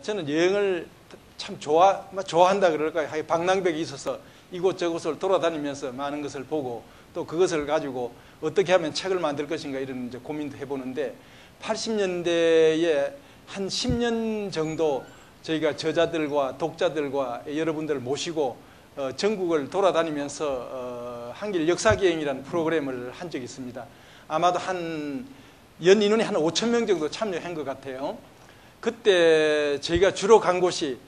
저는 여행을 참 좋아한다 그럴까요? 방랑백이 있어서 이곳저곳을 돌아다니면서 많은 것을 보고 또 그것을 가지고 어떻게 하면 책을 만들 것인가 이런 이제 고민도 해보는데 80년대에 한 10년 정도 저희가 저자들과 독자들과 여러분들을 모시고 전국을 돌아다니면서 한길 역사기행이라는 프로그램을 한 적이 있습니다. 아마도 연 인원이 한 5천 명 정도 참여한 것 같아요. 그때 저희가 주로 간 곳이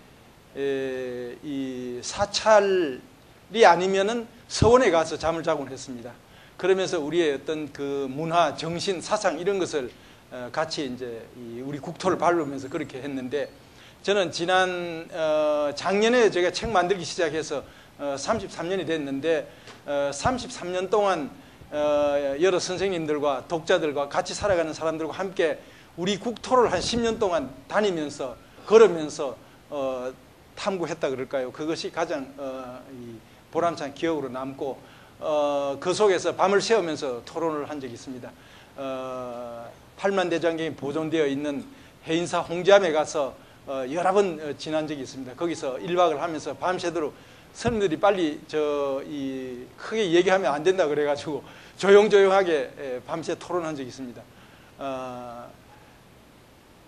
이 사찰이 아니면은 서원에 가서 잠을 자곤 했습니다. 그러면서 우리의 어떤 그 문화, 정신, 사상 이런 것을 같이 이제 우리 국토를 밟으면서 그렇게 했는데 저는 지난 작년에 제가 책 만들기 시작해서 33년이 됐는데 33년 동안 여러 선생님들과 독자들과 같이 살아가는 사람들과 함께 우리 국토를 한 10년 동안 다니면서 걸으면서 탐구했다 그럴까요? 그것이 가장 보람찬 기억으로 남고 그 속에서 밤을 새우면서 토론을 한 적이 있습니다. 팔만대장경이 보존되어 있는 해인사 홍지암에 가서 여러 번 지난 적이 있습니다. 거기서 1박을 하면서 밤새도록 스님들이 빨리 크게 얘기하면 안 된다 그래가지고 조용조용하게 밤새 토론한 적이 있습니다.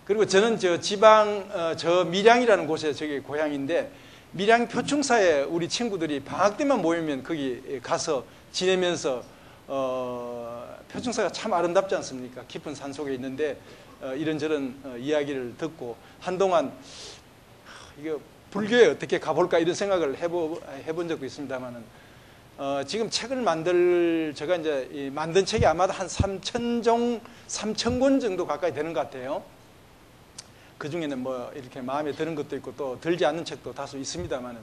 그리고 저는 저 밀양이라는 곳에 저기 고향인데 밀양 표충사에 우리 친구들이 방학 때만 모이면 거기 가서 지내면서 표충사가 참 아름답지 않습니까? 깊은 산 속에 있는데 이런저런 이야기를 듣고 한동안 이거 불교에 어떻게 가볼까 이런 생각을 해본 적도 있습니다만은 지금 책을 제가 이제 만든 책이 아마도 한 3,000권 정도 가까이 되는 것 같아요. 그 중에는 뭐 이렇게 마음에 드는 것도 있고 또 들지 않는 책도 다수 있습니다만은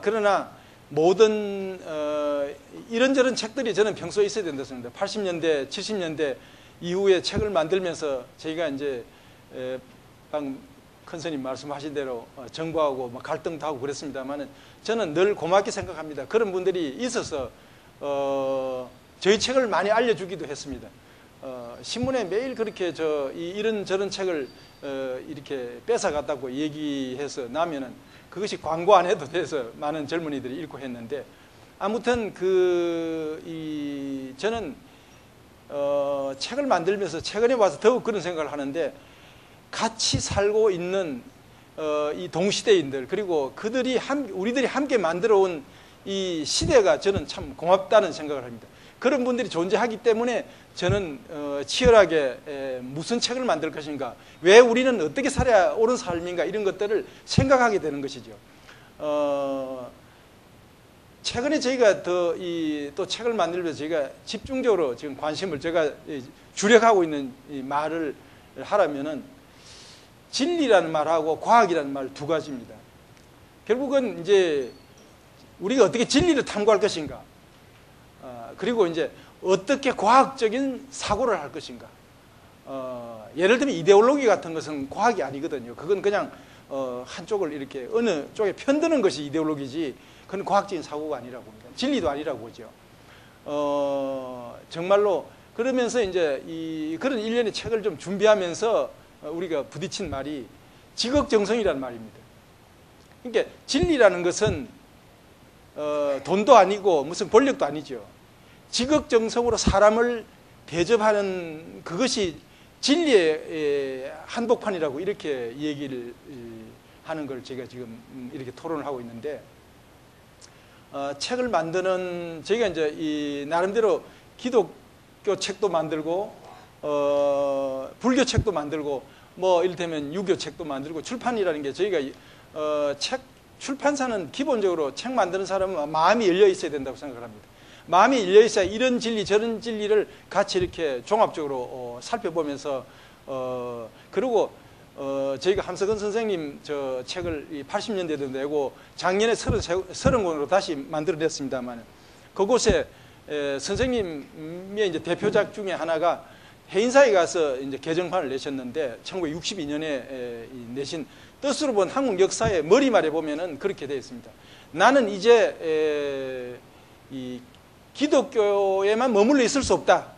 그러나 모든 이런저런 책들이 저는 평소에 있어야 된다고 생각합니다. 80년대, 70년대 이후에 책을 만들면서 저희가 이제 방금 큰 스님 말씀하신 대로 정부하고 갈등도 하고 그랬습니다만은 저는 늘 고맙게 생각합니다. 그런 분들이 있어서 저희 책을 많이 알려주기도 했습니다. 신문에 매일 그렇게 이런저런 책을 이렇게 뺏어갔다고 얘기해서 나면은 그것이 광고 안 해도 돼서 많은 젊은이들이 읽고 했는데 아무튼 저는 책을 만들면서 최근에 와서 더욱 그런 생각을 하는데 같이 살고 있는 이 동시대인들 그리고 우리들이 함께 만들어온 이 시대가 저는 참 고맙다는 생각을 합니다. 그런 분들이 존재하기 때문에 저는 치열하게 무슨 책을 만들 것인가, 왜 우리는 어떻게 살아야 옳은 삶인가 이런 것들을 생각하게 되는 것이죠. 최근에 저희가 또 책을 만들면서 저희가 집중적으로 지금 관심을 제가 주력하고 있는 이 말을 하라면은 진리라는 말하고 과학이라는 말 두 가지입니다. 결국은 이제 우리가 어떻게 진리를 탐구할 것인가, 그리고 이제 어떻게 과학적인 사고를 할 것인가. 예를 들면 이데올로기 같은 것은 과학이 아니거든요. 그건 그냥 한쪽을 이렇게 어느 쪽에 편드는 것이 이데올로기지 그건 과학적인 사고가 아니라고 봅니다. 진리도 아니라고 보죠. 정말로 그러면서 이제 그런 일련의 책을 좀 준비하면서 우리가 부딪힌 말이 지극정성이라는 말입니다. 그러니까 진리라는 것은 돈도 아니고 무슨 권력도 아니죠. 지극정성으로 사람을 대접하는 그것이 진리의 한복판이라고 이렇게 얘기를 하는 걸 제가 지금 이렇게 토론을 하고 있는데 책을 만드는 저희가 이제 나름대로 기독교 책도 만들고 불교 책도 만들고 이를테면 유교 책도 만들고 출판이라는 게 저희가 출판사는 기본적으로 책 만드는 사람은 마음이 열려 있어야 된다고 생각을 합니다. 마음이 열려 있어야 이런 진리 저런 진리를 같이 이렇게 종합적으로 살펴보면서 그리고 저희가 함석은 선생님 저 책을 80년대도 내고 작년에 30권으로 다시 만들어냈습니다만 그곳에 선생님의 이제 대표작 중에 하나가 해인사에 가서 이제 개정판을 내셨는데 1962년에 내신 뜻으로 본 한국 역사의 머리말에 보면은 그렇게 되어 있습니다. 나는 이제 이 기독교에만 머물러 있을 수 없다.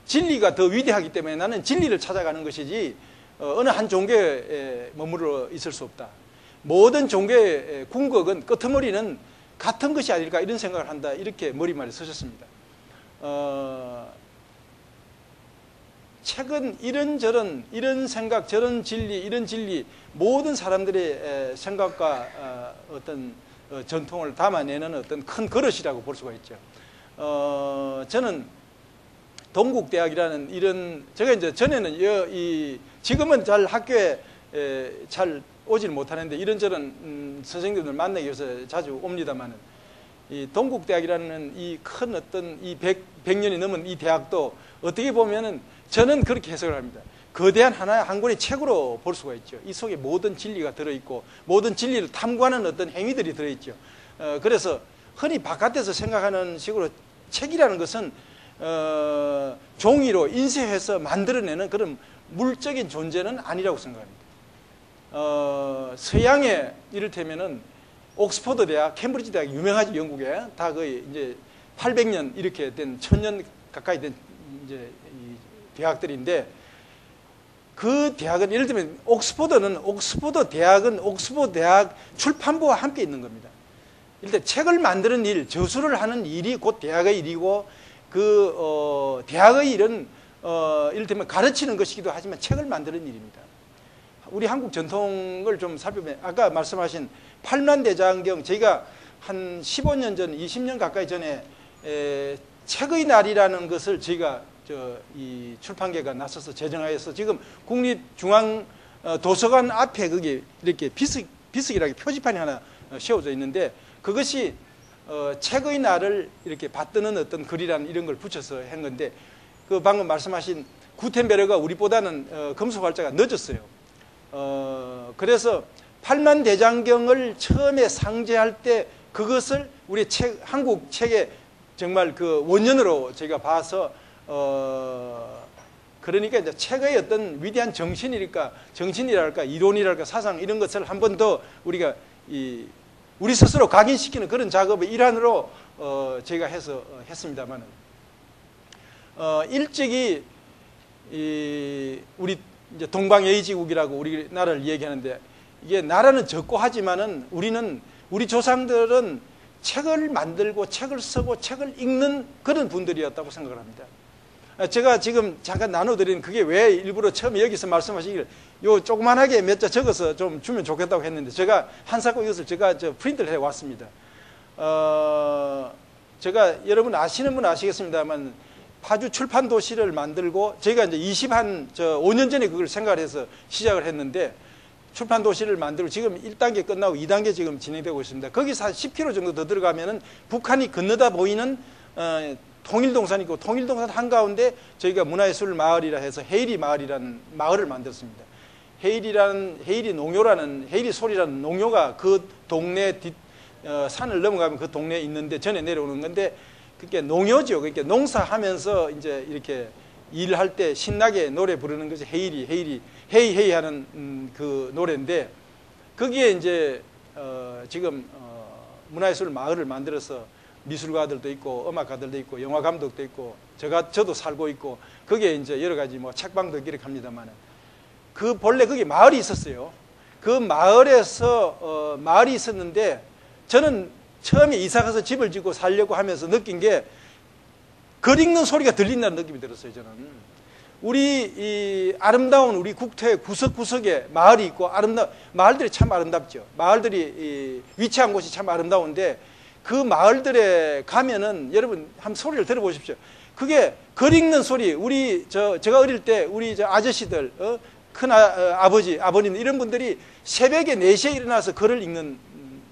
진리가 더 위대하기 때문에 나는 진리를 찾아가는 것이지 어느 한 종교에 머물러 있을 수 없다. 모든 종교의 궁극은 끄트머리는 같은 것이 아닐까 이런 생각을 한다. 이렇게 머리말에 쓰셨습니다. 책은 이런저런 이런 생각 저런 진리 이런 진리 모든 사람들의 생각과 어떤 전통을 담아내는 어떤 큰 그릇이라고 볼 수가 있죠. 저는 동국대학이라는 이런 제가 이제 전에는 지금은 잘 학교에 잘 오질 못하는데 이런저런 선생님들 만나기 위해서 자주 옵니다만은 이 동국대학이라는 이 큰 어떤 이 100년이 넘은 이 대학도 어떻게 보면은 저는 그렇게 해석을 합니다. 거대한 하나의 한 권의 책으로 볼 수가 있죠. 이 속에 모든 진리가 들어있고 모든 진리를 탐구하는 어떤 행위들이 들어있죠. 그래서 흔히 바깥에서 생각하는 식으로 책이라는 것은 종이로 인쇄해서 만들어내는 그런 물적인 존재는 아니라고 생각합니다. 서양의 이를테면은 옥스퍼드 대학, 캠브리지 대학 유명하죠. 영국에 다 거의 이제 800년 이렇게 된 1000년 가까이 된 이제 이 대학들인데 그 대학은 예를 들면 옥스퍼드 대학 출판부와 함께 있는 겁니다. 일단 책을 만드는 일, 저술을 하는 일이 곧 대학의 일이고 대학의 일은 이를테면 가르치는 것이기도 하지만 책을 만드는 일입니다. 우리 한국 전통을 좀 살펴보면 아까 말씀하신 팔만대장경 저희가 한 15년 전, 20년 가까이 전에 책의 날이라는 것을 저희가 이 출판계가 나서서 제정하여서 지금 국립중앙도서관 앞에 거기 이렇게 비석이라고 표지판이 하나 세워져 있는데 그것이 책의 날을 이렇게 받드는 어떤 글이라는 이런 걸 붙여서 한 건데 그 방금 말씀하신 구텐베르가 우리보다는 검수 활자가 늦었어요. 그래서 팔만대장경을 처음에 상제할 때 그것을 우리 한국 책의 정말 그 원년으로 제가 봐서 그러니까 이제 책의 어떤 위대한 정신이랄까 이론이랄까 사상 이런 것을 한 번 더 우리가 우리 스스로 각인시키는 그런 작업의 일환으로 제가 해서 했습니다만은 일찍이 우리 이제 동방예의지국이라고 우리나라를 얘기하는데 이게 나라는 적고 하지만은 우리 조상들은 책을 만들고 책을 쓰고 책을 읽는 그런 분들이었다고 생각을 합니다. 제가 지금 잠깐 나눠드리는 그게 왜 일부러 처음에 여기서 말씀하시기를 요 조그만하게 몇 자 적어서 좀 주면 좋겠다고 했는데 제가 한사코 이것을 제가 프린트를 해 왔습니다. 제가 여러분 아시는 분 아시겠습니다만 파주 출판 도시를 만들고 저희가 이제 5년 전에 그걸 생각해서 시작을 했는데 출판 도시를 만들고 지금 1단계 끝나고 2단계 지금 진행되고 있습니다. 거기서 한 10km 정도 더 들어가면은 북한이 건너다 보이는 통일동산이 있고 통일동산 한가운데 저희가 문화예술 마을이라 해서 헤이리 마을이라는 마을을 만들었습니다. 헤이리 농요라는 헤이리 소리라는 농요가 그 동네 산을 넘어가면 그 동네에 있는데 전에 내려오는 건데 그게 농요죠. 그러니까 농사하면서 이제 이렇게 일할 때 신나게 노래 부르는 것이 헤이 하는 그 노래인데 거기에 이제 지금 문화예술 마을을 만들어서 미술가들도 있고 음악가들도 있고 영화 감독도 있고 저도 살고 있고 거기에 이제 여러 가지 뭐 책방도 이렇게 합니다만은 그 본래 거기 마을이 있었어요. 그 마을에서 마을이 있었는데 저는 처음에 이사 가서 집을 짓고 살려고 하면서 느낀 게 글 읽는 소리가 들린다는 느낌이 들었어요. 저는 이 아름다운 우리 국토의 구석구석에 마을이 있고 마을들이 참 아름답죠. 마을들이 위치한 곳이 참 아름다운데 그 마을들에 가면은 여러분 한번 소리를 들어보십시오. 그게 글 읽는 소리. 제가 어릴 때 우리 아저씨들 큰 아버지 아버님 이런 분들이 새벽에 4시에 일어나서 글을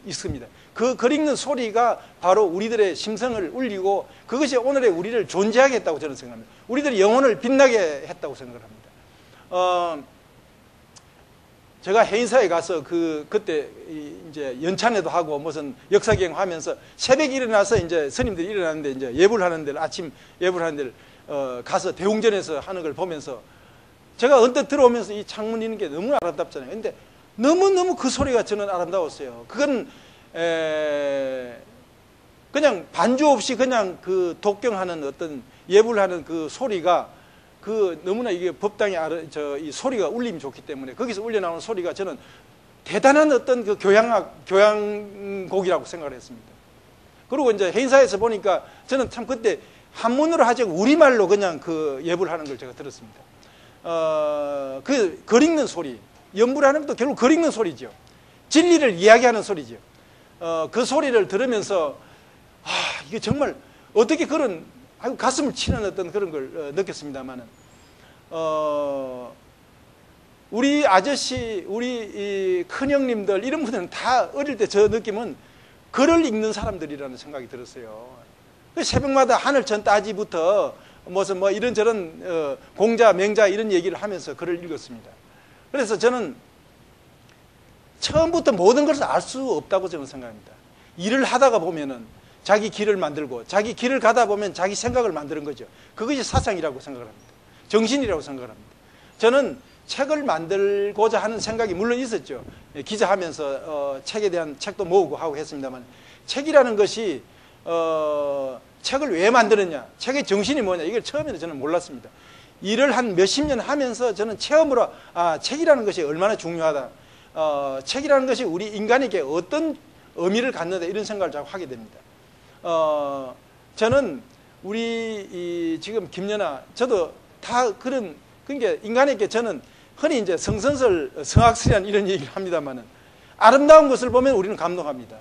읽습니다. 그 글 읽는 소리가 바로 우리들의 심성을 울리고 그것이 오늘의 우리를 존재하게 했다고 저는 생각합니다. 우리들의 영혼을 빛나게 했다고 생각을 합니다. 제가 해인사에 가서 그때 이제 연찬회도 하고 무슨 역사기행 하면서 새벽에 일어나서 이제 스님들이 일어나는데 이제 예불 하는 데를 아침 예불 하는 데를 가서 대웅전에서 하는 걸 보면서 제가 언뜻 들어오면서 이 창문 있는 게 너무 아름답잖아요. 근데 너무너무 그 소리가 저는 아름다웠어요. 그건 그냥 반주 없이 그냥 그 독경하는 어떤 예불하는 그 소리가 너무나 이게 법당의 이 소리가 울림이 좋기 때문에 거기서 울려 나오는 소리가 저는 대단한 어떤 그 교향곡이라고 생각을 했습니다. 그리고 이제 행사에서 보니까 저는 참 그때 한문으로 하지 않고 우리말로 그냥 그 예불을 하는 걸 제가 들었습니다. 그 글 읽는 소리, 연불을 하는 것도 결국 글 읽는 소리죠. 진리를 이야기하는 소리죠. 그 소리를 들으면서 이게 정말 어떻게 그런 가슴을 치는 어떤 그런 걸 느꼈습니다만은 우리 아저씨, 우리 이 큰형님들 이런 분들은 다 어릴 때 저 느낌은 글을 읽는 사람들이라는 생각이 들었어요. 새벽마다 하늘천 따지부터 무슨 뭐 이런저런 공자, 맹자 이런 얘기를 하면서 글을 읽었습니다. 그래서 저는 처음부터 모든 것을 알 수 없다고 저는 생각합니다. 일을 하다가 보면은 자기 길을 만들고 자기 길을 가다 보면 자기 생각을 만드는 거죠. 그것이 사상이라고 생각을 합니다. 정신이라고 생각을 합니다. 저는 책을 만들고자 하는 생각이 물론 있었죠. 기자하면서 책에 대한 책도 모으고 하고 했습니다만 책이라는 것이 책을 왜 만드느냐, 책의 정신이 뭐냐 이걸 처음에는 저는 몰랐습니다. 일을 한 몇십 년 하면서 저는 체험으로 책이라는 것이 얼마나 중요하다, 책이라는 것이 우리 인간에게 어떤 의미를 갖는다 이런 생각을 자꾸 하게 됩니다. 저는 우리 지금 김연아 저도 다 그러니까 인간에게 저는 흔히 이제 성선설, 성악설이라는 이런 얘기를 합니다만은 아름다운 것을 보면 우리는 감동합니다.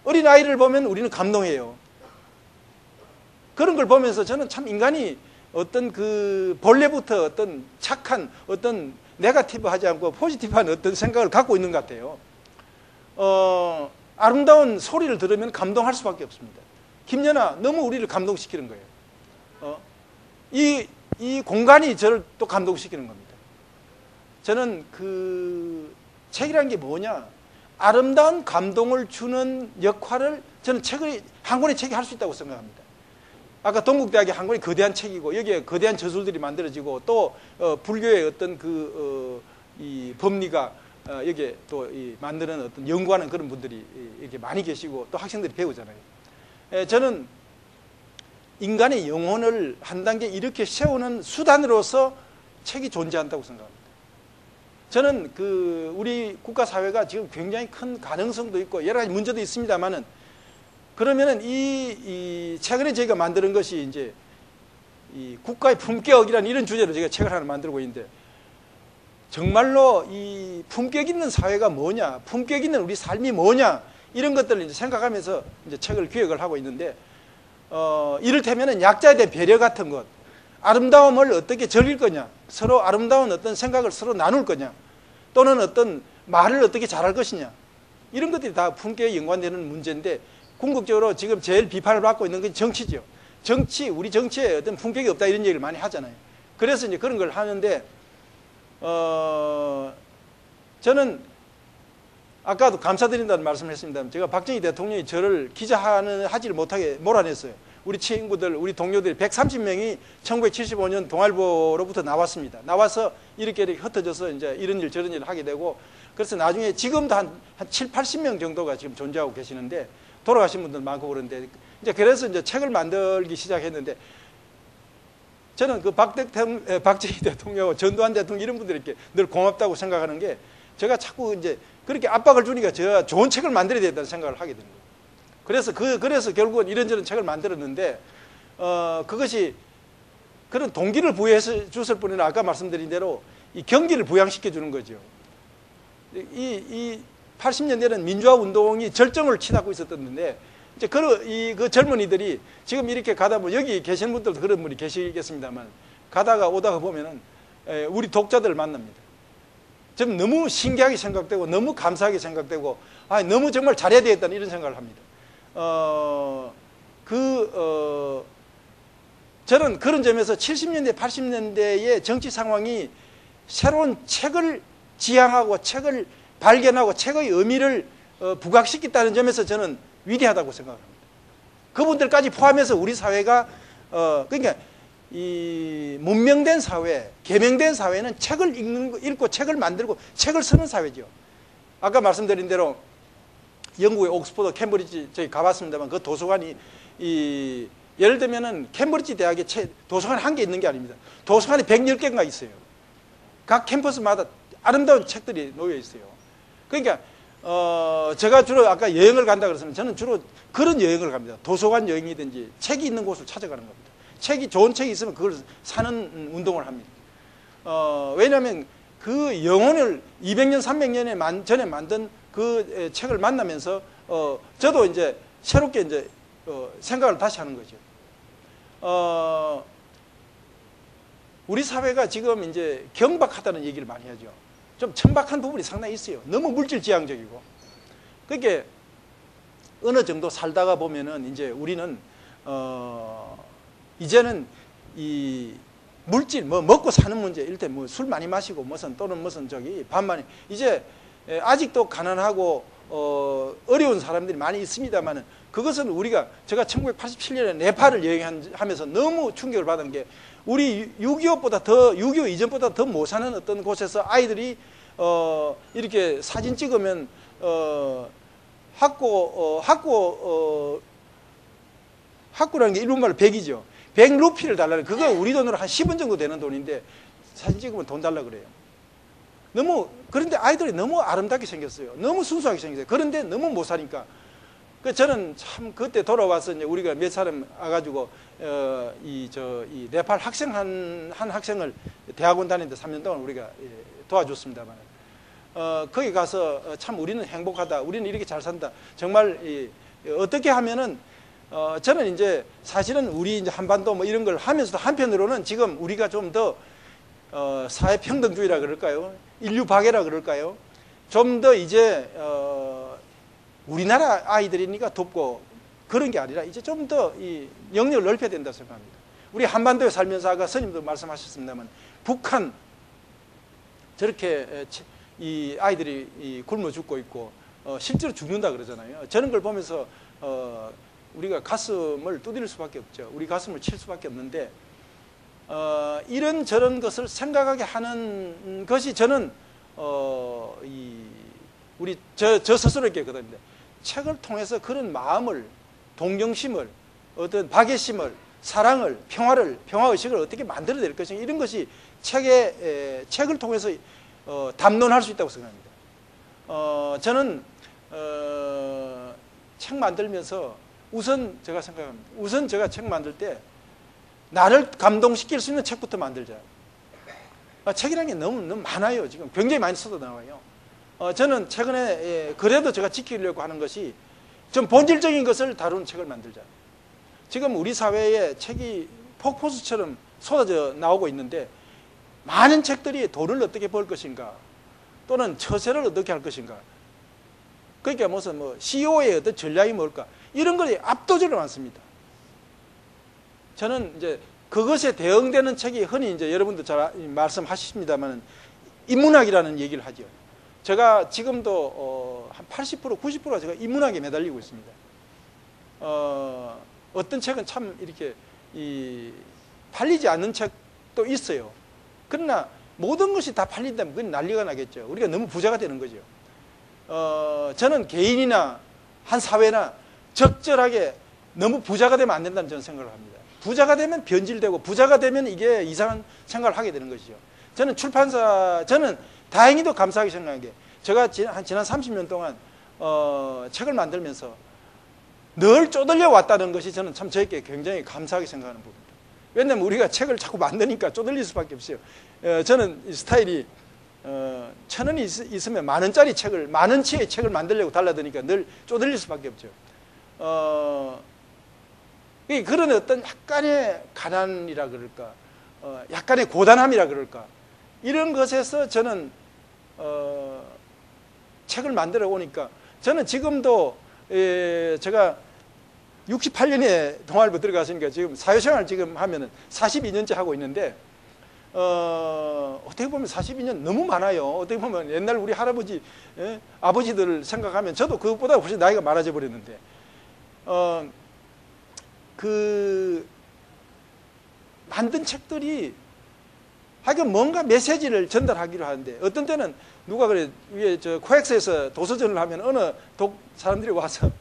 어린 아이를 보면 우리는 감동해요. 그런 걸 보면서 저는 참 인간이 어떤 그 본래부터 어떤 착한 어떤 네거티브하지 않고 포지티브한 어떤 생각을 갖고 있는 것 같아요. 아름다운 소리를 들으면 감동할 수밖에 없습니다. 김연아 너무 우리를 감동시키는 거예요. 이 공간이 저를 또 감동시키는 겁니다. 저는 그 책이라는 게 뭐냐, 아름다운 감동을 주는 역할을 저는 한 권의 책이 할 수 있다고 생각합니다. 아까 동국대학이 한 권이 거대한 책이고 여기에 거대한 저술들이 만들어지고 또 불교의 어떤 이 법리가 여기에 또 만드는 어떤 연구하는 그런 분들이 이렇게 많이 계시고 또 학생들이 배우잖아요. 저는 인간의 영혼을 한 단계 이렇게 세우는 수단으로서 책이 존재한다고 생각합니다. 저는 우리 국가 사회가 지금 굉장히 큰 가능성도 있고 여러 가지 문제도 있습니다만은 그러면은 이 최근에 저희가 만드는 것이 이제 이 국가의 품격이라는 이런 주제로 제가 책을 하나 만들고 있는데 정말로 이 품격 있는 사회가 뭐냐, 품격 있는 우리 삶이 뭐냐 이런 것들을 이제 생각하면서 이제 책을 기획을 하고 있는데 이를테면은 약자에 대한 배려 같은 것, 아름다움을 어떻게 즐길 거냐, 서로 아름다운 어떤 생각을 서로 나눌 거냐, 또는 어떤 말을 어떻게 잘할 것이냐 이런 것들이 다 품격에 연관되는 문제인데 궁극적으로 지금 제일 비판을 받고 있는 건 정치죠. 우리 정치에 어떤 품격이 없다 이런 얘기를 많이 하잖아요. 그래서 이제 그런 걸 하는데 저는 아까도 감사드린다는 말씀을 했습니다. 제가 박정희 대통령이 저를 하지를 못하게 몰아냈어요. 우리 친구들, 우리 동료들이 130명이 1975년 동아일보로부터 나왔습니다. 나와서 이렇게 흩어져서 이제 이런 일 저런 일을 하게 되고 그래서 나중에 지금도 한 7, 80명 정도가 지금 존재하고 계시는데 돌아가신 분들 많고 그런데 이제 그래서 이제 책을 만들기 시작했는데 저는 그 박정희 대통령, 전두환 대통령 이런 분들에게 늘 고맙다고 생각하는 게 제가 자꾸 이제 그렇게 압박을 주니까 제가 좋은 책을 만들어야 된다는 생각을 하게 되는 거예요. 그래서 결국은 이런저런 책을 만들었는데 그것이 그런 동기를 부여해 줬을 뿐이나 아까 말씀드린 대로 이 경기를 부양시켜 주는 거죠. 이 80년대는 민주화 운동이 절정을 치닫고 있었던데 이제 그 젊은이들이 지금 이렇게 가다 보면 여기 계시는 분들도 그런 분이 계시겠습니다만 오다가 보면은 우리 독자들을 만납니다. 좀 너무 신기하게 생각되고 너무 감사하게 생각되고 너무 정말 잘해야 되겠다는 이런 생각을 합니다. 저는 그런 점에서 70년대, 80년대의 정치 상황이 새로운 책을 지향하고 책을 발견하고 책의 의미를 부각시켰다는 점에서 저는 위대하다고 생각합니다. 그분들까지 포함해서 우리 사회가 그러니까 이 문명된 사회, 개명된 사회는 책을 읽고 책을 만들고 책을 쓰는 사회죠. 아까 말씀드린 대로 영국의 옥스퍼드, 캠브리지 저희 가봤습니다만 그 도서관이 이 예를 들면은 캠브리지 대학에 도서관 한 개 있는 게 아닙니다. 도서관이 110개인가 있어요. 각 캠퍼스마다 아름다운 책들이 놓여 있어요. 그러니까 제가 주로 아까 여행을 간다 그랬으면 저는 주로 그런 여행을 갑니다. 도서관 여행이든지 책이 있는 곳을 찾아가는 겁니다. 좋은 책이 있으면 그걸 사는 운동을 합니다. 왜냐하면 그 영혼을 200년, 300년 전에 만든 그 책을 만나면서 저도 이제 새롭게 이제 생각을 다시 하는 거죠. 우리 사회가 지금 이제 경박하다는 얘기를 많이 하죠. 좀 천박한 부분이 상당히 있어요. 너무 물질지향적이고. 그러니까 어느 정도 살다가 보면은 이제 우리는 이제는 이 물질 먹고 사는 문제, 일단 뭐 술 많이 마시고 또는 반만이 이제 아직도 가난하고 어려운 사람들이 많이 있습니다만은 그것은 제가 1987년에 네팔을 여행하면서 너무 충격을 받은 게 우리 6.25 이전보다 더 못 사는 어떤 곳에서 아이들이 이렇게 사진 찍으면 학구라는 게 일본말로 100이죠. 100루피를 달라는 그거 우리 돈으로 한 10원 정도 되는 돈인데 사진 찍으면 돈 달라 그래요. 그런데 아이들이 너무 아름답게 생겼어요. 너무 순수하게 생겼어요. 그런데 너무 못 사니까. 저는 참 그때 돌아와서 이제 우리가 몇 사람 와가지고 이 네팔 학생 한 학생을 대학원 다니는데 3년 동안 우리가 도와줬습니다만 거기 가서 참 우리는 행복하다. 우리는 이렇게 잘 산다. 정말 어떻게 하면은 저는 이제 사실은 우리 이제 한반도 뭐 이런 걸 하면서도 한편으로는 지금 우리가 좀 더 사회평등주의라 그럴까요? 인류박애라 그럴까요? 좀 더 이제 우리나라 아이들이니까 돕고 그런 게 아니라 이제 좀 더 이 영역을 넓혀야 된다고 생각합니다. 우리 한반도에 살면서 아까 스님도 말씀하셨습니다만 북한 저렇게 이 아이들이 굶어 죽고 있고 실제로 죽는다 그러잖아요. 저런 걸 보면서 우리가 가슴을 두드릴 수밖에 없죠. 우리 가슴을 칠 수밖에 없는데 이런 저런 것을 생각하게 하는 것이 저는 저 스스로에게 거든요. 책을 통해서 그런 마음을, 동경심을, 어떤 박애심을, 사랑을, 평화의식을 어떻게 만들어야 될 것인가 이런 것이 책을 통해서 담론할 수 있다고 생각합니다. 저는 책 만들면서 우선 제가 생각합니다. 우선 제가 책 만들 때 나를 감동시킬 수 있는 책부터 만들자. 책이라는 게 너무 많아요. 지금 굉장히 많이 써도 나와요. 저는 최근에 그래도 제가 지키려고 하는 것이 좀 본질적인 것을 다루는 책을 만들자. 지금 우리 사회에 책이 폭포수처럼 쏟아져 나오고 있는데 많은 책들이 돈을 어떻게 벌 것인가 또는 처세를 어떻게 할 것인가 그러니까 무슨 CEO의 어떤 전략이 뭘까 이런 것이 압도적으로 많습니다. 저는 이제 그것에 대응되는 책이 흔히 이제 여러분도 잘 말씀하십니다만 인문학이라는 얘기를 하죠. 제가 지금도 한 80%, 90%가 제가 인문학에 매달리고 있습니다. 어떤 책은 참 이렇게 팔리지 않는 책도 있어요. 그러나 모든 것이 다 팔린다면 그건 난리가 나겠죠. 우리가 너무 부자가 되는 거죠. 저는 개인이나 한 사회나 적절하게 너무 부자가 되면 안 된다는 저는 생각을 합니다. 부자가 되면 변질되고 부자가 되면 이게 이상한 생각을 하게 되는 것이죠. 저는 다행히도 감사하게 생각한 게 제가 지난 30년 동안 책을 만들면서 늘 쪼들려 왔다는 것이 저는 참 저에게 굉장히 감사하게 생각하는 부분입니다. 왜냐하면 우리가 책을 자꾸 만드니까 쪼들릴 수밖에 없어요. 저는 이 스타일이 1,000원이 있으면 10,000원짜리 책을, 10,000원치의 책을 만들려고 달라드니까 늘 쪼들릴 수밖에 없죠. 그런 어떤 약간의 가난이라 그럴까, 약간의 고단함이라 그럴까, 이런 것에서 저는 책을 만들어 오니까 저는 지금도 제가 68년에 동아일보 들어갔으니까 지금 사회생활 지금 하면은 42년째 하고 있는데 어떻게 보면 42년 너무 많아요. 어떻게 보면 옛날 우리 할아버지, 아버지들을 생각하면 저도 그것보다 훨씬 나이가 많아져 버렸는데 그 만든 책들이 하여간 뭔가 메시지를 전달하기로 하는데 어떤 때는 누가 그래 위에 저 코엑스에서 도서전을 하면 어느 사람들이 와서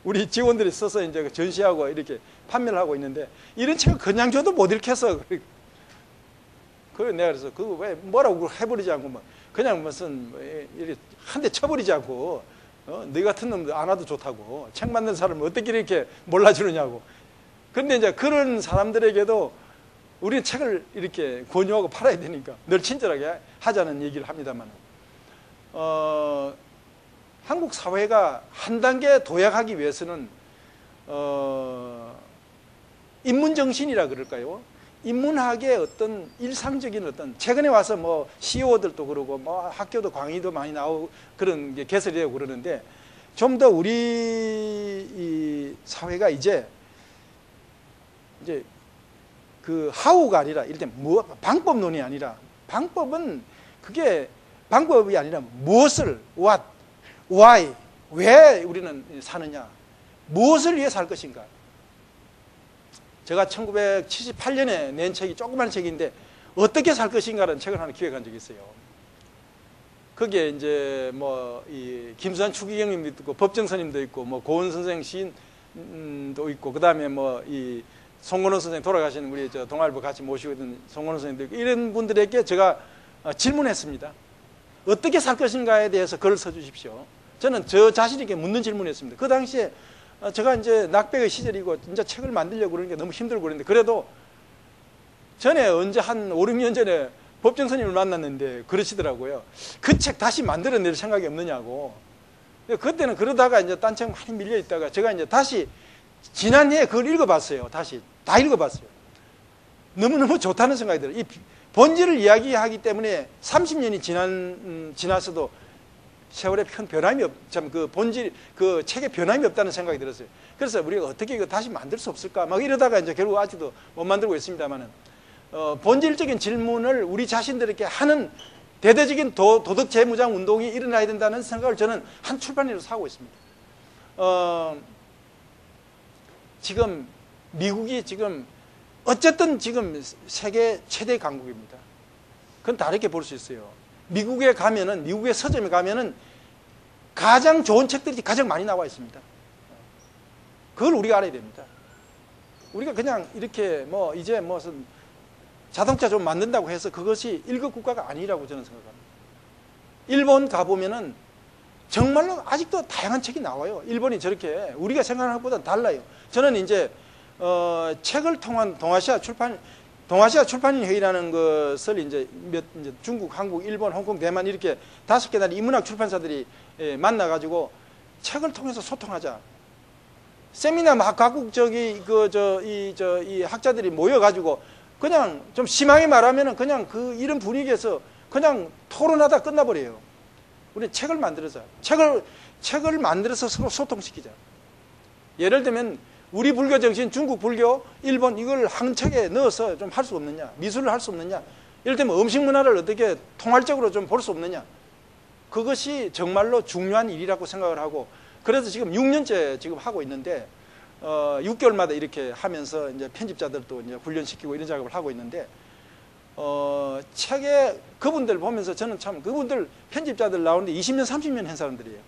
우리 직원들이 써서 이제 전시하고 이렇게 판매를 하고 있는데 이런 책을 그냥 줘도 못 읽겠어. 그래 내가 그래서 그거 왜 뭐라고 해버리지 않고 뭐 그냥 무슨 이렇게 한 대 쳐버리지 않고 너 같은 놈들 안 와도 좋다고 책 만든 사람을 어떻게 이렇게 몰라주느냐고. 그런데 이제 그런 사람들에게도 우리는 책을 이렇게 권유하고 팔아야 되니까 늘 친절하게 하자는 얘기를 합니다만 한국 사회가 한 단계 도약하기 위해서는 인문정신이라 그럴까요? 인문학의 어떤 일상적인 어떤 최근에 와서 뭐 CEO들도 그러고 뭐 학교도 강의도 많이 나오고 그런 게 개설이 되고 그러는데 좀 더 우리 이 사회가 이제 그 하우가 아니라 일단 뭐 방법론이 아니라 방법은 그게 방법이 아니라 무엇을 what, why, 왜 우리는 사느냐, 무엇을 위해 살 것인가. 제가 1978년에 낸 책이 조그만 책인데 어떻게 살 것인가라는 책을 하나 기획한 적이 있어요. 거기에 이제 뭐 이 김수환 추기경님도 있고 법정스님도 있고 뭐 고은 선생 시인도 있고 그 다음에 뭐 이 송건호 선생 돌아가신 우리 저 동아일보 같이 모시고 있던 송건호 선생도 있고 이런 분들에게 제가 질문했습니다. 어떻게 살 것인가에 대해서 글을 써주십시오. 저는 저 자신에게 묻는 질문이었습니다. 그 당시에 제가 이제 낙백의 시절이고 진짜 책을 만들려고 그러는 게 너무 힘들고 그랬는데 그래도 전에 언제 한 5, 6년 전에 법정 스님을 만났는데 그러시더라고요. 그 책 다시 만들어낼 생각이 없느냐고. 그때는 그러다가 이제 딴 책 많이 밀려 있다가 제가 이제 다시 지난해에 그걸 읽어봤어요. 다시 다 읽어봤어요. 너무너무 좋다는 생각이 들어요. 이 본질을 이야기하기 때문에 30년이 지났어도 세월에 큰 변함이 참 그 본질 그 책에 변함이 없다는 생각이 들었어요. 그래서 우리가 어떻게 이거 다시 만들 수 없을까 막 이러다가 이제 결국 아직도 못 만들고 있습니다만은 본질적인 질문을 우리 자신들에게 하는 대대적인 도덕 재무장 운동이 일어나야 된다는 생각을 저는 한 출판인으로서 하고 있습니다. 지금 미국이 지금 어쨌든 지금 세계 최대 강국입니다. 그건 다르게 볼 수 있어요. 미국에 가면은 미국의 서점에 가면은 가장 좋은 책들이 가장 많이 나와 있습니다. 그걸 우리가 알아야 됩니다. 우리가 그냥 이렇게 뭐 이제 무슨 자동차 좀 만든다고 해서 그것이 1급 국가가 아니라고 저는 생각합니다. 일본 가보면은 정말로 아직도 다양한 책이 나와요. 일본이 저렇게 우리가 생각하는 것보다 달라요. 저는 이제 책을 통한 동아시아 출판인 회의라는 것을 이제 중국, 한국, 일본, 홍콩, 대만 이렇게 5개 나라 인문학 출판사들이 만나가지고 책을 통해서 소통하자. 세미나 각국 이 학자들이 모여가지고 그냥 좀 심하게 말하면은 그냥 그 이런 분위기에서 그냥 토론하다 끝나버려요. 우리 책을 만들어서 책을 만들어서 서로 소통시키자. 예를 들면 우리 불교 정신, 중국 불교, 일본 이걸 한 책에 넣어서 좀 할 수 없느냐? 미술을 할 수 없느냐? 예를 들면 음식 문화를 어떻게 통할적으로 좀 볼 수 없느냐? 그것이 정말로 중요한 일이라고 생각을 하고 그래서 지금 6년째 지금 하고 있는데 6개월마다 이렇게 하면서 이제 편집자들도 이제 훈련시키고 이런 작업을 하고 있는데 책에 그분들 보면서 저는 참 그분들 편집자들 나오는데 20년, 30년 한 사람들이에요.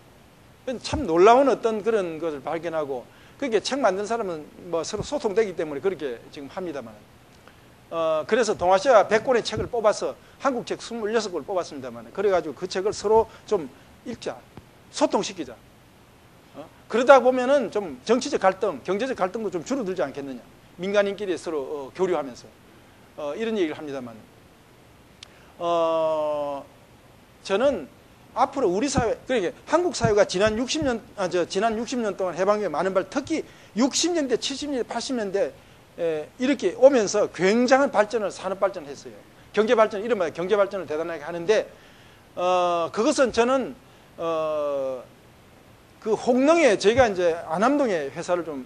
참 놀라운 어떤 그런 것을 발견하고 그게 책 만든 사람은 뭐 서로 소통되기 때문에 그렇게 지금 합니다만 그래서 동아시아 100권의 책을 뽑아서 한국 책 26권을 뽑았습니다만 그래가지고 그 책을 서로 좀 읽자, 소통시키자. 그러다 보면은 좀 정치적 갈등, 경제적 갈등도 좀 줄어들지 않겠느냐. 민간인끼리 서로 교류하면서 이런 얘기를 합니다만 저는 앞으로 우리 사회, 그러니까 한국 사회가 지난 60년 동안 해방에 많은 발, 특히 60년대, 70년대, 80년대 이렇게 오면서 굉장한 발전을, 산업 발전을 했어요. 경제 발전, 이른바 경제 발전을 대단하게 하는데 그것은 저는 그 홍릉에 저희가 이제 안암동에 회사를 좀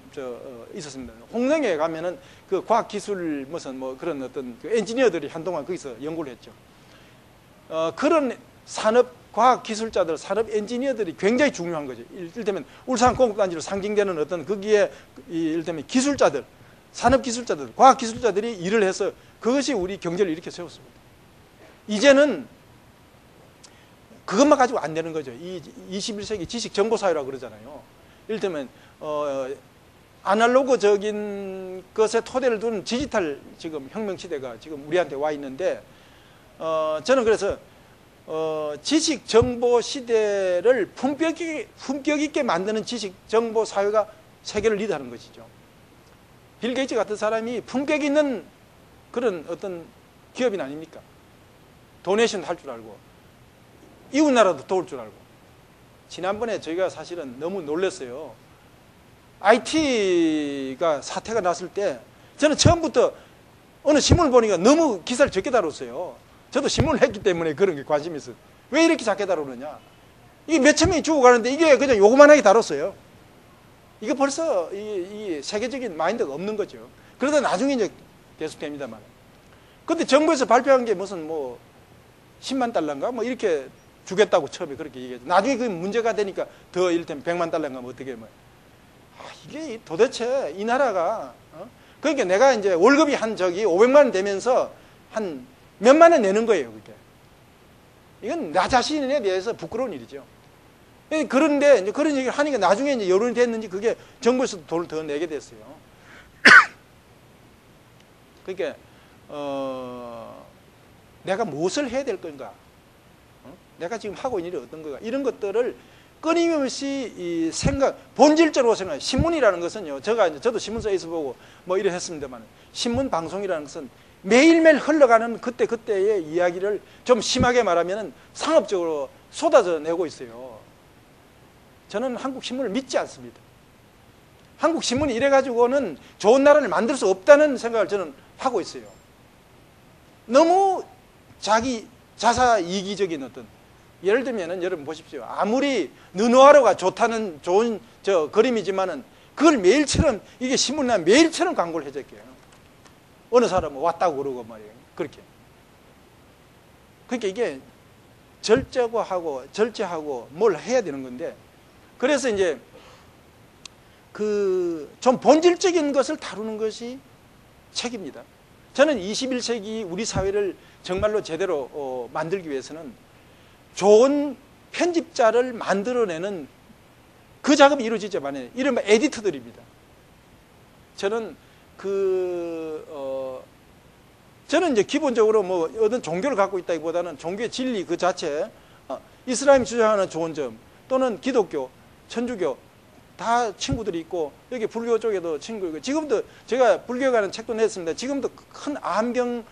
있었습니다. 홍릉에 가면은 그 과학기술 무슨 뭐 그런 어떤 그 엔지니어들이 한동안 거기서 연구를 했죠. 그런 산업 과학기술자들, 산업 엔지니어들이 굉장히 중요한 거죠. 이를테면 울산공업단지로 상징되는 어떤 거기에 이를테면 기술자들, 산업기술자들, 과학기술자들이 일을 해서 그것이 우리 경제를 이렇게 세웠습니다. 이제는 그것만 가지고 안 되는 거죠. 이 21세기 지식정보사회라고 그러잖아요. 이를테면 아날로그적인 것에 토대를 둔 디지털 지금 혁명 시대가 지금 우리한테 와 있는데, 저는 그래서 지식 정보 시대를 품격 있게 만드는 지식 정보 사회가 세계를 리드하는 것이죠. 빌 게이츠 같은 사람이 품격 있는 그런 어떤 기업인 아닙니까? 도네이션 할 줄 알고 이웃 나라도 도울 줄 알고. 지난번에 저희가 사실은 너무 놀랐어요. IT가 사태가 났을 때 저는 처음부터 어느 신문을 보니까 너무 기사를 적게 다뤘어요. 저도 신문을 했기 때문에 그런 게 관심이 있어요. 왜 이렇게 작게 다루느냐. 이게 몇천 명이 죽어가는데 이게 그냥 요거만하게 다뤘어요. 이거 벌써 이 세계적인 마인드가 없는 거죠. 그러다 나중에 이제 계속됩니다만. 근데 정부에서 발표한 게 무슨 뭐 10만 달러인가 뭐 이렇게 주겠다고 처음에 그렇게 얘기했죠. 나중에 그 문제가 되니까 더 이를테면 100만 달러인가 뭐 어떻게 뭐. 이게 도대체 이 나라가 그러니까 내가 이제 월급이 한 저기 500만 원 되면서 한 몇만 원 내는 거예요. 그게. 이건 나 자신에 대해서 부끄러운 일이죠. 그런데 이제 그런 얘기를 하니까 나중에 이제 여론이 됐는지 그게 정부에서도 돈을 더 내게 됐어요. 그러니까 내가 무엇을 해야 될 건가? 내가 지금 하고 있는 일이 어떤 건가? 이런 것들을 끊임없이 이 생각, 본질적으로 생각. 신문이라는 것은요. 저도 신문사에서 보고 뭐 이래 했습니다만, 신문 방송이라는 것은 매일매일 흘러가는 그때의 이야기를 좀 심하게 말하면 상업적으로 쏟아져 내고 있어요. 저는 한국 신문을 믿지 않습니다. 한국 신문이 이래가지고는 좋은 나라를 만들 수 없다는 생각을 저는 하고 있어요. 너무 자사 이기적인 어떤, 예를 들면은 여러분 보십시오. 아무리 르누아르가 좋다는 좋은 그림이지만은 그걸 매일처럼 이게 신문에 나면 매일처럼 광고를 해줬게요. 어느 사람은 왔다고 그러고 말이에요. 그렇게. 그러니까 이게 절제하고 뭘 해야 되는 건데, 그래서 이제 좀 본질적인 것을 다루는 것이 책입니다. 저는 21세기 우리 사회를 정말로 제대로 만들기 위해서는 좋은 편집자를 만들어내는 그 작업이 이루어지자마자 이른바 에디터들입니다. 저는 저는 이제 기본적으로 뭐 어떤 종교를 갖고 있다기보다는 종교의 진리 그 자체, 이슬람이 주장하는 좋은 점, 또는 기독교, 천주교 다 친구들이 있고, 여기 불교 쪽에도 친구 있고, 지금도 제가 불교에 관한 책도 냈습니다. 지금도 큰 암병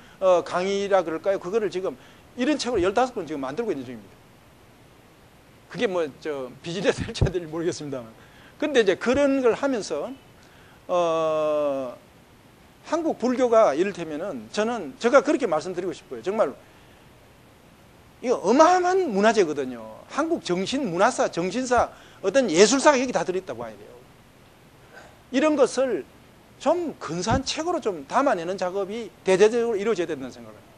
강의라 그럴까요? 그거를 지금 이런 책으로 15권 지금 만들고 있는 중입니다. 그게 뭐 비즈니스 될지 안 될지 모르겠습니다만. 근데 이제 그런 걸 하면서 한국 불교가 이를테면은 제가 그렇게 말씀드리고 싶어요. 정말로 이거 어마어마한 문화재거든요. 한국 문화사, 정신사, 어떤 예술사가 여기 다 들어있다고 봐야 돼요. 이런 것을 좀 근사한 책으로 좀 담아내는 작업이 대대적으로 이루어져야 된다는 생각을 합니다.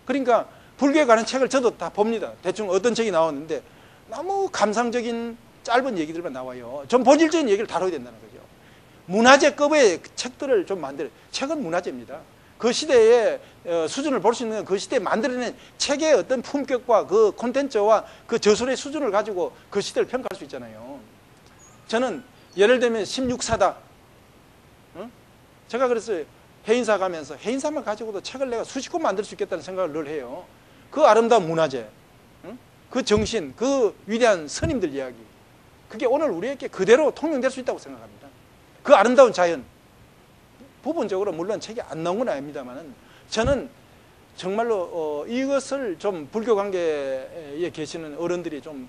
그러니까 불교에 관한 책을 저도 다 봅니다. 대충 어떤 책이 나왔는데 너무 감상적인 짧은 얘기들만 나와요. 좀 본질적인 얘기를 다뤄야 된다는 거죠. 문화재급의 책들을 좀 만들어요. 책은 문화재입니다. 그 시대의 수준을 볼 수 있는 그 시대에 만들어낸 책의 어떤 품격과 그 콘텐츠와 그 저술의 수준을 가지고 그 시대를 평가할 수 있잖아요. 저는 예를 들면 16사다. 제가 그랬어요. 해인사 가면서 해인사만 가지고도 책을 내가 수십 권 만들 수 있겠다는 생각을 늘 해요. 그 아름다운 문화재, 그 정신, 그 위대한 스님들 이야기, 그게 오늘 우리에게 그대로 통용될 수 있다고 생각합니다. 그 아름다운 자연, 부분적으로 물론 책이 안 나온 건 아닙니다만, 저는 정말로 이것을 좀 불교 관계에 계시는 어른들이 좀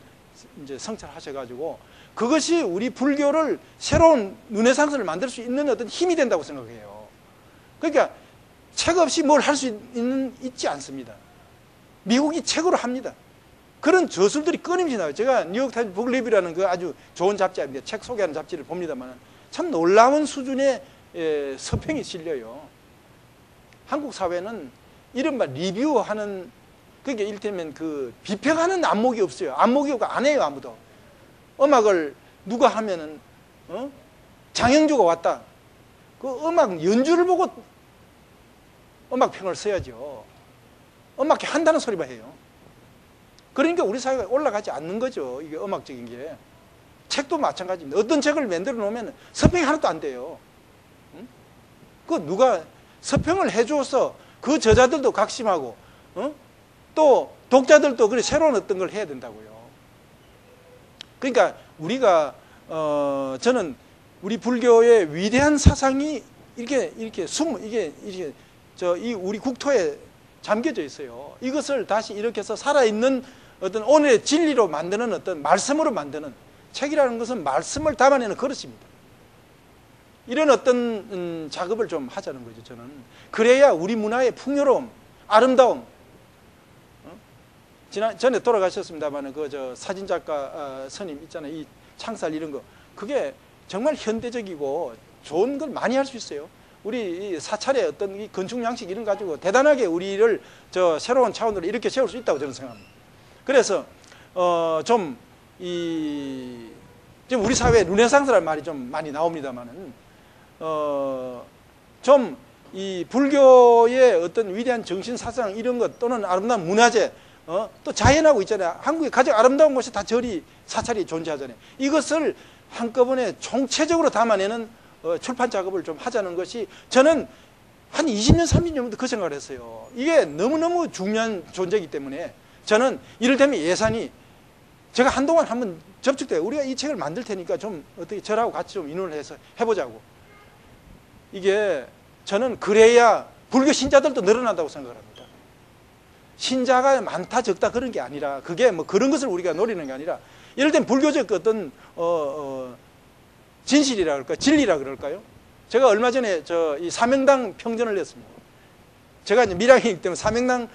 이제 성찰하셔가지고 그것이 우리 불교를 새로운 르네상스를 만들 수 있는 어떤 힘이 된다고 생각해요. 그러니까 책 없이 뭘 할 수 있지 않습니다. 미국이 책으로 합니다. 그런 저술들이 끊임없이 나와요. 제가 뉴욕타임즈 북리뷰라는 그 아주 좋은 잡지인데 책 소개하는 잡지를 봅니다만 참 놀라운 수준의 서평이 실려요. 한국 사회는 이른바 리뷰하는, 그게 이를테면 그 비평하는 안목이 없어요. 안목이 없고 안 해요, 아무도. 음악을 누가 하면은 장영주가 왔다. 그 음악 연주를 보고 음악평을 써야죠. 음악회 한다는 소리만 해요. 그러니까 우리 사회가 올라가지 않는 거죠. 이게 음악적인 게. 책도 마찬가지입니다. 어떤 책을 만들어 놓으면 서평이 하나도 안 돼요. 응? 그 누가 서평을 해줘서 그 저자들도 각심하고, 또 독자들도 그래 새로운 어떤 걸 해야 된다고요. 그러니까 우리가 저는 우리 불교의 위대한 사상이 이게 이 우리 국토에 잠겨져 있어요. 이것을 다시 이렇게 해서 살아있는 어떤 오늘의 진리로 만드는 어떤 말씀으로 만드는 책이라는 것은 말씀을 담아내는 그릇입니다. 이런 어떤 작업을 좀 하자는 거죠, 저는. 그래야 우리 문화의 풍요로움, 아름다움. 전에 돌아가셨습니다만 사진작가 스님 있잖아요. 이 창살 이런 거. 그게 정말 현대적이고 좋은 걸 많이 할 수 있어요. 우리 사찰의 어떤 이 건축 양식 이런 거 가지고 대단하게 우리를 새로운 차원으로 이렇게 세울 수 있다고 저는 생각합니다. 그래서 지금 우리 사회에 르네상스라는 말이 좀 많이 나옵니다만은 좀 이 불교의 어떤 위대한 정신 사상 이런 것 또는 아름다운 문화재 또 자연하고 있잖아요. 한국의 가장 아름다운 곳이 다 절이 사찰이 존재하잖아요. 이것을 한꺼번에 총체적으로 담아내는 출판 작업을 좀 하자는 것이 저는 한 20년, 30년부터 그 생각을 했어요. 이게 너무너무 중요한 존재이기 때문에 저는 이를테면 예산이 제가 한동안 한번 접촉돼요. 우리가 이 책을 만들 테니까 좀 어떻게 저하고 같이 좀 의논을 해서 해보자고. 이게 저는 그래야 불교 신자들도 늘어난다고 생각을 합니다. 신자가 많다 적다 그런 게 아니라 그게 뭐 그런 것을 우리가 노리는 게 아니라 예를 들면 불교적 어떤 진실이라 그럴까요? 진리라 그럴까요? 제가 얼마 전에 이 사명당 평전을 냈습니다. 제가 이제 밀양이기 때문에 사명당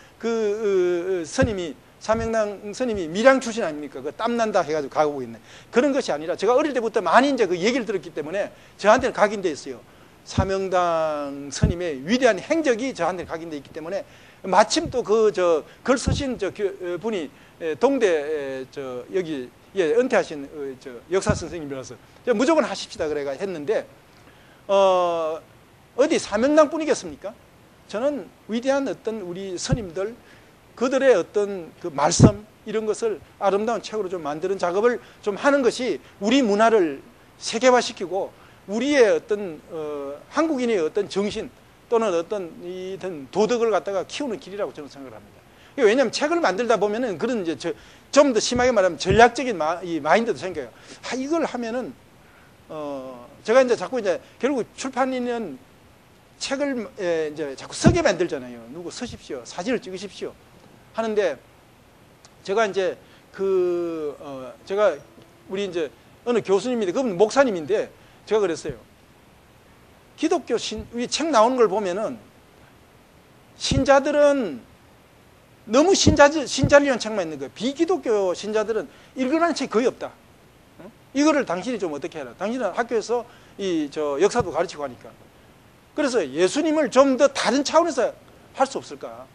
사명당 스님이 밀양 출신 아닙니까? 그 땀난다 해가지고 가고 있네. 그런 것이 아니라 제가 어릴 때부터 많이 이제 그 얘기를 들었기 때문에 저한테는 각인돼 있어요. 사명당 스님의 위대한 행적이 저한테는 각인돼 있기 때문에 마침 또 글 쓰신 분이 동대 여기 은퇴하신 역사 선생님이라서 무조건 하십시다 그래가 했는데 어디 사명당 뿐이겠습니까? 저는 위대한 어떤 우리 스님들 그들의 어떤 그 말씀 이런 것을 아름다운 책으로 좀 만드는 작업을 좀 하는 것이 우리 문화를 세계화시키고 우리의 어떤 한국인의 어떤 정신 또는 어떤 도덕을 갖다가 키우는 길이라고 저는 생각을 합니다. 왜냐하면 책을 만들다 보면은 그런 이제 좀 더 심하게 말하면 전략적인 이 마인드도 생겨요. 이걸 하면은 제가 이제 자꾸 이제 결국 출판인은 책을 이제 자꾸 쓰게 만들잖아요. 누구 쓰십시오, 사진을 찍으십시오 하는데 제가 이제 제가 우리 이제 어느 교수님인데 그분 목사님인데 제가 그랬어요. 기독교 우리 책 나오는 걸 보면은 신자들은 너무 신자를 위한 책만 있는 거예요. 비기독교 신자들은 읽으라는 책이 거의 없다. 이거를 당신이 좀 어떻게 해라. 당신은 학교에서 역사도 가르치고 하니까. 그래서 예수님을 좀 더 다른 차원에서 할 수 없을까?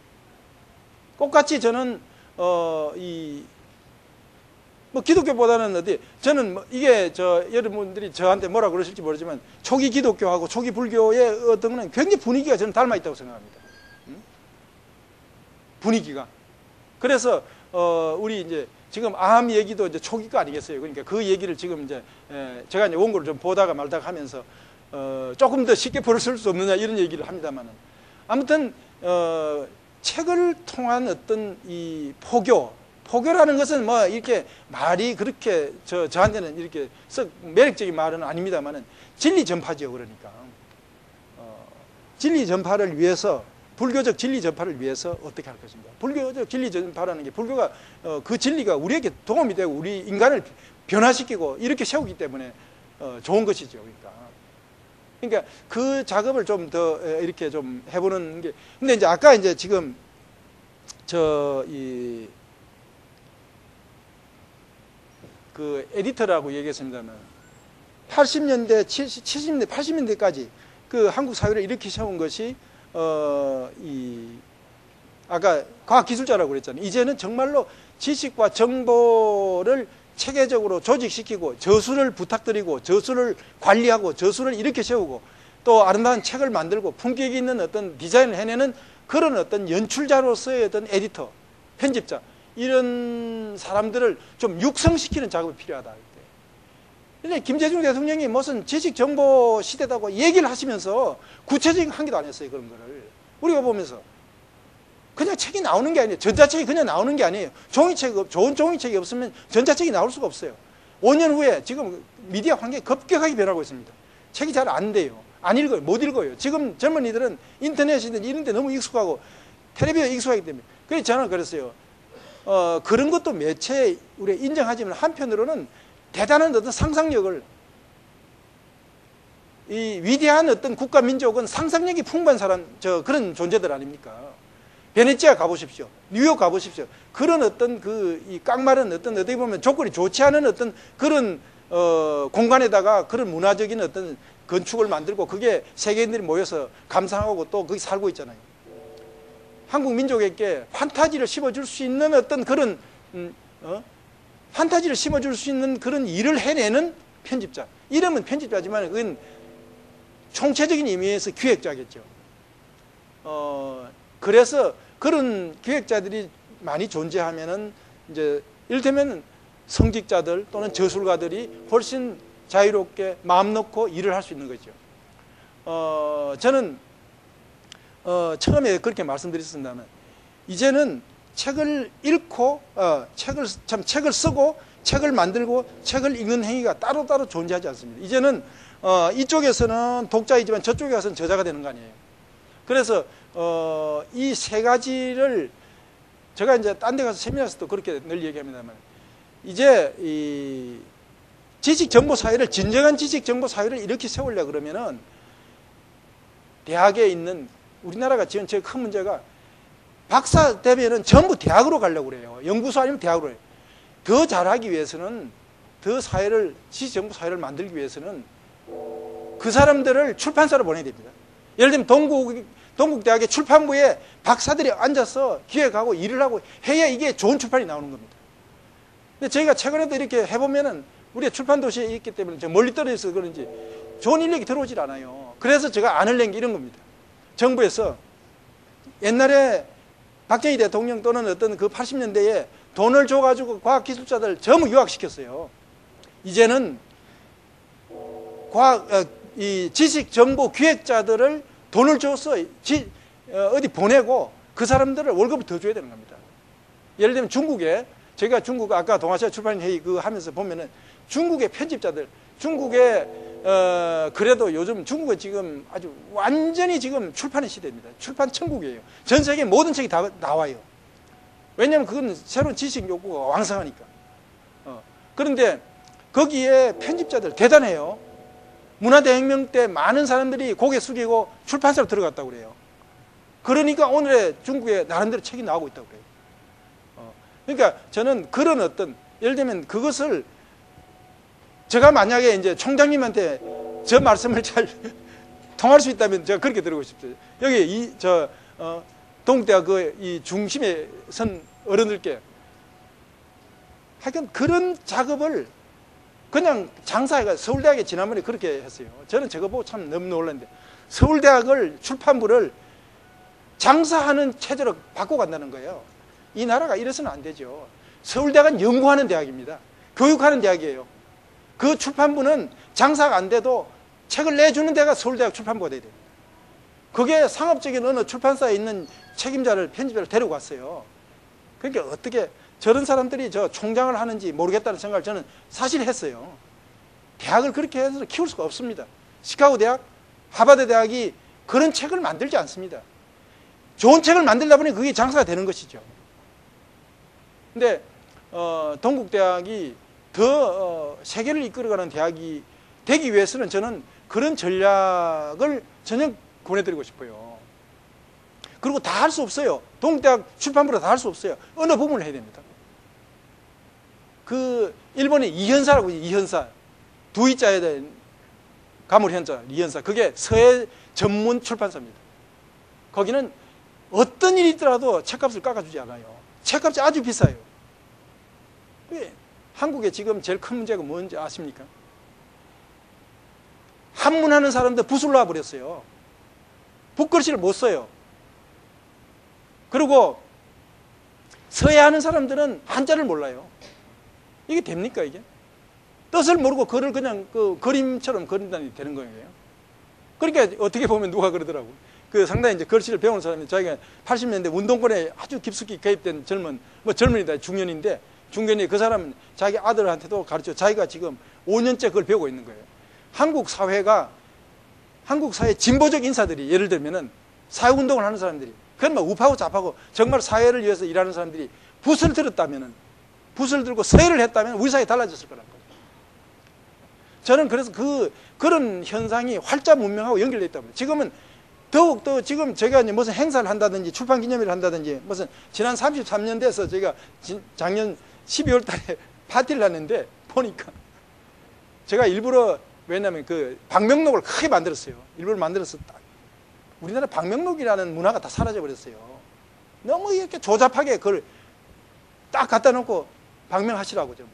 똑같이 저는 뭐 기독교보다는 저는 이게 여러분들이 저한테 뭐라 그러실지 모르지만 초기 기독교하고 초기 불교의 어떤 거는 굉장히 분위기가 저는 닮아 있다고 생각합니다. 분위기가. 그래서 우리 이제 지금 암 얘기도 이제 초기가 아니겠어요. 그러니까 그 얘기를 지금 이제 제가 이제 원고를 좀 보다가 말다가 하면서 조금 더 쉽게 벌을 쓸 수 없느냐 이런 얘기를 합니다만은 아무튼 책을 통한 어떤 이 포교라는 것은 뭐 이렇게 말이 그렇게 저한테는 이렇게 썩 매력적인 말은 아닙니다만은 진리 전파죠. 그러니까 진리 전파를 위해서 불교적 진리 전파를 위해서 어떻게 할 것인가? 불교적 진리 전파라는 게 불교가 그 진리가 우리에게 도움이 되고 우리 인간을 변화시키고 이렇게 세우기 때문에 좋은 것이죠. 그러니까 그 작업을 좀 더 이렇게 좀 해보는 게. 근데 이제 아까 이제 지금 그 에디터라고 얘기했습니다만 80년대, 70년대, 80년대까지 그 한국 사회를 이렇게 세운 것이 아까 과학기술자라고 그랬잖아요. 이제는 정말로 지식과 정보를 체계적으로 조직시키고 저술을 부탁드리고 저술을 관리하고 저술을 이렇게 세우고 또 아름다운 책을 만들고 품격 있는 어떤 디자인을 해내는 그런 어떤 연출자로서의 어떤 에디터, 편집자 이런 사람들을 좀 육성시키는 작업이 필요하다. 근데 김대중 대통령이 무슨 지식정보 시대다고 얘기를 하시면서 구체적인 한 개도 안 했어요. 그런 거를 우리가 보면서 그냥 책이 나오는 게 아니에요. 전자책이 그냥 나오는 게 아니에요. 종이책, 좋은 종이책이 없으면 전자책이 나올 수가 없어요. 5년 후에 지금 미디어 환경이 급격하게 변하고 있습니다. 책이 잘 안 돼요. 안 읽어요. 못 읽어요. 지금 젊은이들은 인터넷이든 이런 데 너무 익숙하고 텔레비전에 익숙하기 때문에. 그래서 저는 그랬어요. 그런 것도 매체에 우리가 인정하지만 한편으로는 대단한 어떤 상상력을, 이 위대한 어떤 국가 민족은 상상력이 풍부한 사람, 그런 존재들 아닙니까? 베네치아 가보십시오. 뉴욕 가보십시오. 그런 어떤 이 깡마른 어떤 어떻게 보면 조건이 좋지 않은 어떤 그런 공간에다가 그런 문화적인 어떤 건축을 만들고 그게 세계인들이 모여서 감상하고 또 거기 살고 있잖아요. 한국 민족에게 판타지를 심어줄 수 있는 어떤 그런 판타지를 심어줄 수 있는 그런 일을 해내는 편집자. 이름은 편집자지만 그건 총체적인 의미에서 기획자겠죠. 그래서 그런 기획자들이 많이 존재하면은 이제 이를테면 성직자들 또는 저술가들이 훨씬 자유롭게 마음 놓고 일을 할 수 있는 거죠. 저는 처음에 그렇게 말씀드렸습니다만 이제는 책을 읽고 책을 쓰고 책을 만들고 책을 읽는 행위가 따로따로 존재하지 않습니다. 이제는 이쪽에서는 독자이지만 저쪽에 가서는 저자가 되는 거 아니에요. 그래서 이 세 가지를 제가 이제 딴 데 가서 세미나에서도 그렇게 늘 얘기합니다만 이제 이 지식정보사회를 진정한 지식정보사회를 이렇게 세우려고 그러면은 대학에 있는 우리나라가 지금 제일 큰 문제가 박사 되면은 전부 대학으로 가려고 그래요. 연구소 아니면 대학으로 해요. 더 잘하기 위해서는 더 사회를 지식정보사회를 만들기 위해서는 그 사람들을 출판사로 보내야 됩니다. 예를 들면 동국대학의 출판부에 박사들이 앉아서 기획하고 일을 하고 해야 이게 좋은 출판이 나오는 겁니다. 근데 저희가 최근에도 이렇게 해보면은 우리가 출판 도시에 있기 때문에 멀리 떨어져서 그런지 좋은 인력이 들어오질 않아요. 그래서 제가 안을 낸 게 이런 겁니다. 정부에서 옛날에 박정희 대통령 또는 어떤 그 80년대에 돈을 줘가지고 과학기술자들 전부 유학시켰어요. 이제는 이 지식정보 기획자들을 돈을 줘서 어디 보내고 그 사람들을 월급을 더 줘야 되는 겁니다. 예를 들면 중국에 제가 중국 아까 동아시아 출판회의 그 하면서 보면은 중국의 편집자들 중국에 그래도 요즘 중국은 지금 아주 완전히 지금 출판의 시대입니다. 출판 천국이에요. 전 세계 모든 책이 다 나와요. 왜냐하면 그건 새로운 지식 욕구가 왕성하니까. 그런데 거기에 편집자들 대단해요. 문화대혁명 때 많은 사람들이 고개 숙이고 출판사로 들어갔다고 그래요. 그러니까 오늘의 중국에 나름대로 책이 나오고 있다고 그래요. 그러니까 저는 그런 어떤 예를 들면 그것을 제가 만약에 이제 총장님한테 저 말씀을 잘 통할 수 있다면 제가 그렇게 드리고 싶어요. 여기 동국대학 이 중심에 선 어른들께 하여간 그런 작업을 그냥 장사해가 서울대학에 지난번에 그렇게 했어요. 저는 저거 보고 참 너무 놀랐는데 서울대학을 출판부를 장사하는 체제로 바꿔간다는 거예요. 이 나라가 이래서는 안 되죠. 서울대학은 연구하는 대학입니다. 교육하는 대학이에요. 그 출판부는 장사가 안 돼도 책을 내주는 데가 서울대학 출판부가 돼야 돼요. 그게 상업적인 어느 출판사에 있는 책임자를 편집자를 데리고 갔어요. 그러니까 어떻게 저런 사람들이 저 총장을 하는지 모르겠다는 생각을 저는 사실 했어요. 대학을 그렇게 해서 키울 수가 없습니다. 시카고 대학, 하버드 대학이 그런 책을 만들지 않습니다. 좋은 책을 만들다 보니 그게 장사가 되는 것이죠. 근데 동국대학이 더 세계를 이끌어가는 대학이 되기 위해서는 저는 그런 전략을 전혀 권해드리고 싶어요. 그리고 다 할 수 없어요. 동국대학 출판부로 다 할 수 없어요. 어느 부분을 해야 됩니다. 그 일본의 이현사라고 이현사 두이자에 대한 가물현자 이현사 그게 서예 전문 출판사입니다. 거기는 어떤 일이 있더라도 책값을 깎아주지 않아요. 책값이 아주 비싸요. 한국에 지금 제일 큰 문제가 뭔지 아십니까? 한문하는 사람들 붓을 놔버렸어요. 붓글씨를 못 써요. 그리고 서예하는 사람들은 한자를 몰라요. 이게 됩니까 이게? 뜻을 모르고 글을 그냥 그 그림처럼 그린다니 되는 거예요. 그러니까 어떻게 보면 누가 그러더라고. 그 상당히 이제 글씨를 배운 사람이 자기가 80년대 운동권에 아주 깊숙이 개입된 젊은이다, 중년이 그 사람은 자기 아들한테도 가르쳐 자기가 지금 5년째 그걸 배우고 있는 거예요. 한국 사회 진보적 인사들이 예를 들면은 사회운동을 하는 사람들이 그건 막 우파고 좌파고 정말 사회를 위해서 일하는 사람들이 붓을 들었다면은 붓을 들고 서예를 했다면 우리 사회가 달라졌을 거란 거예요. 저는 그래서 그런 현상이 활자 문명하고 연결되어 있다고. 지금은 더욱더 지금 제가 이제 무슨 행사를 한다든지 출판 기념일을 한다든지 무슨 지난 33년 돼서 제가 작년 12월 달에 파티를 했는데 보니까 제가 일부러 왜냐하면 그 방명록을 크게 만들었어요. 일부러 만들어서 우리나라 방명록이라는 문화가 다 사라져 버렸어요. 너무 이렇게 조잡하게 그걸 딱 갖다 놓고 방명하시라고 전부.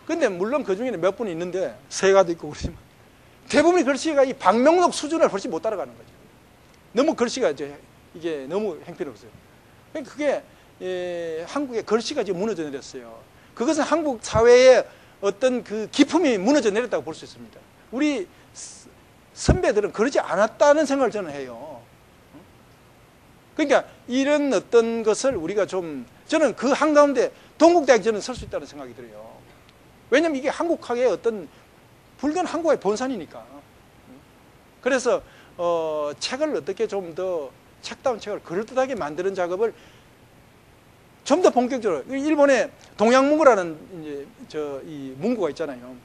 근데 물론 그 중에는 몇 분이 있는데 세가도 있고 그러지만 대부분의 글씨가 이 방명록 수준을 훨씬 못 따라가는 거죠. 너무 글씨가 이게 너무 형편없어요. 그게 한국의 글씨가 지금 무너져 내렸어요. 그것은 한국 사회의 어떤 그 기품이 무너져 내렸다고 볼 수 있습니다. 우리 선배들은 그러지 않았다는 생각을 저는 해요. 그러니까 이런 어떤 것을 우리가 저는 그 한가운데 동국대학에 저는 설 수 있다는 생각이 들어요. 왜냐하면 이게 한국학의 어떤 불교는 한국의 본산이니까. 그래서 책을 어떻게 좀 더 책다운 책을 그럴듯하게 만드는 작업을 좀 더 본격적으로. 일본의 동양문구라는 이 문구가 있잖아요.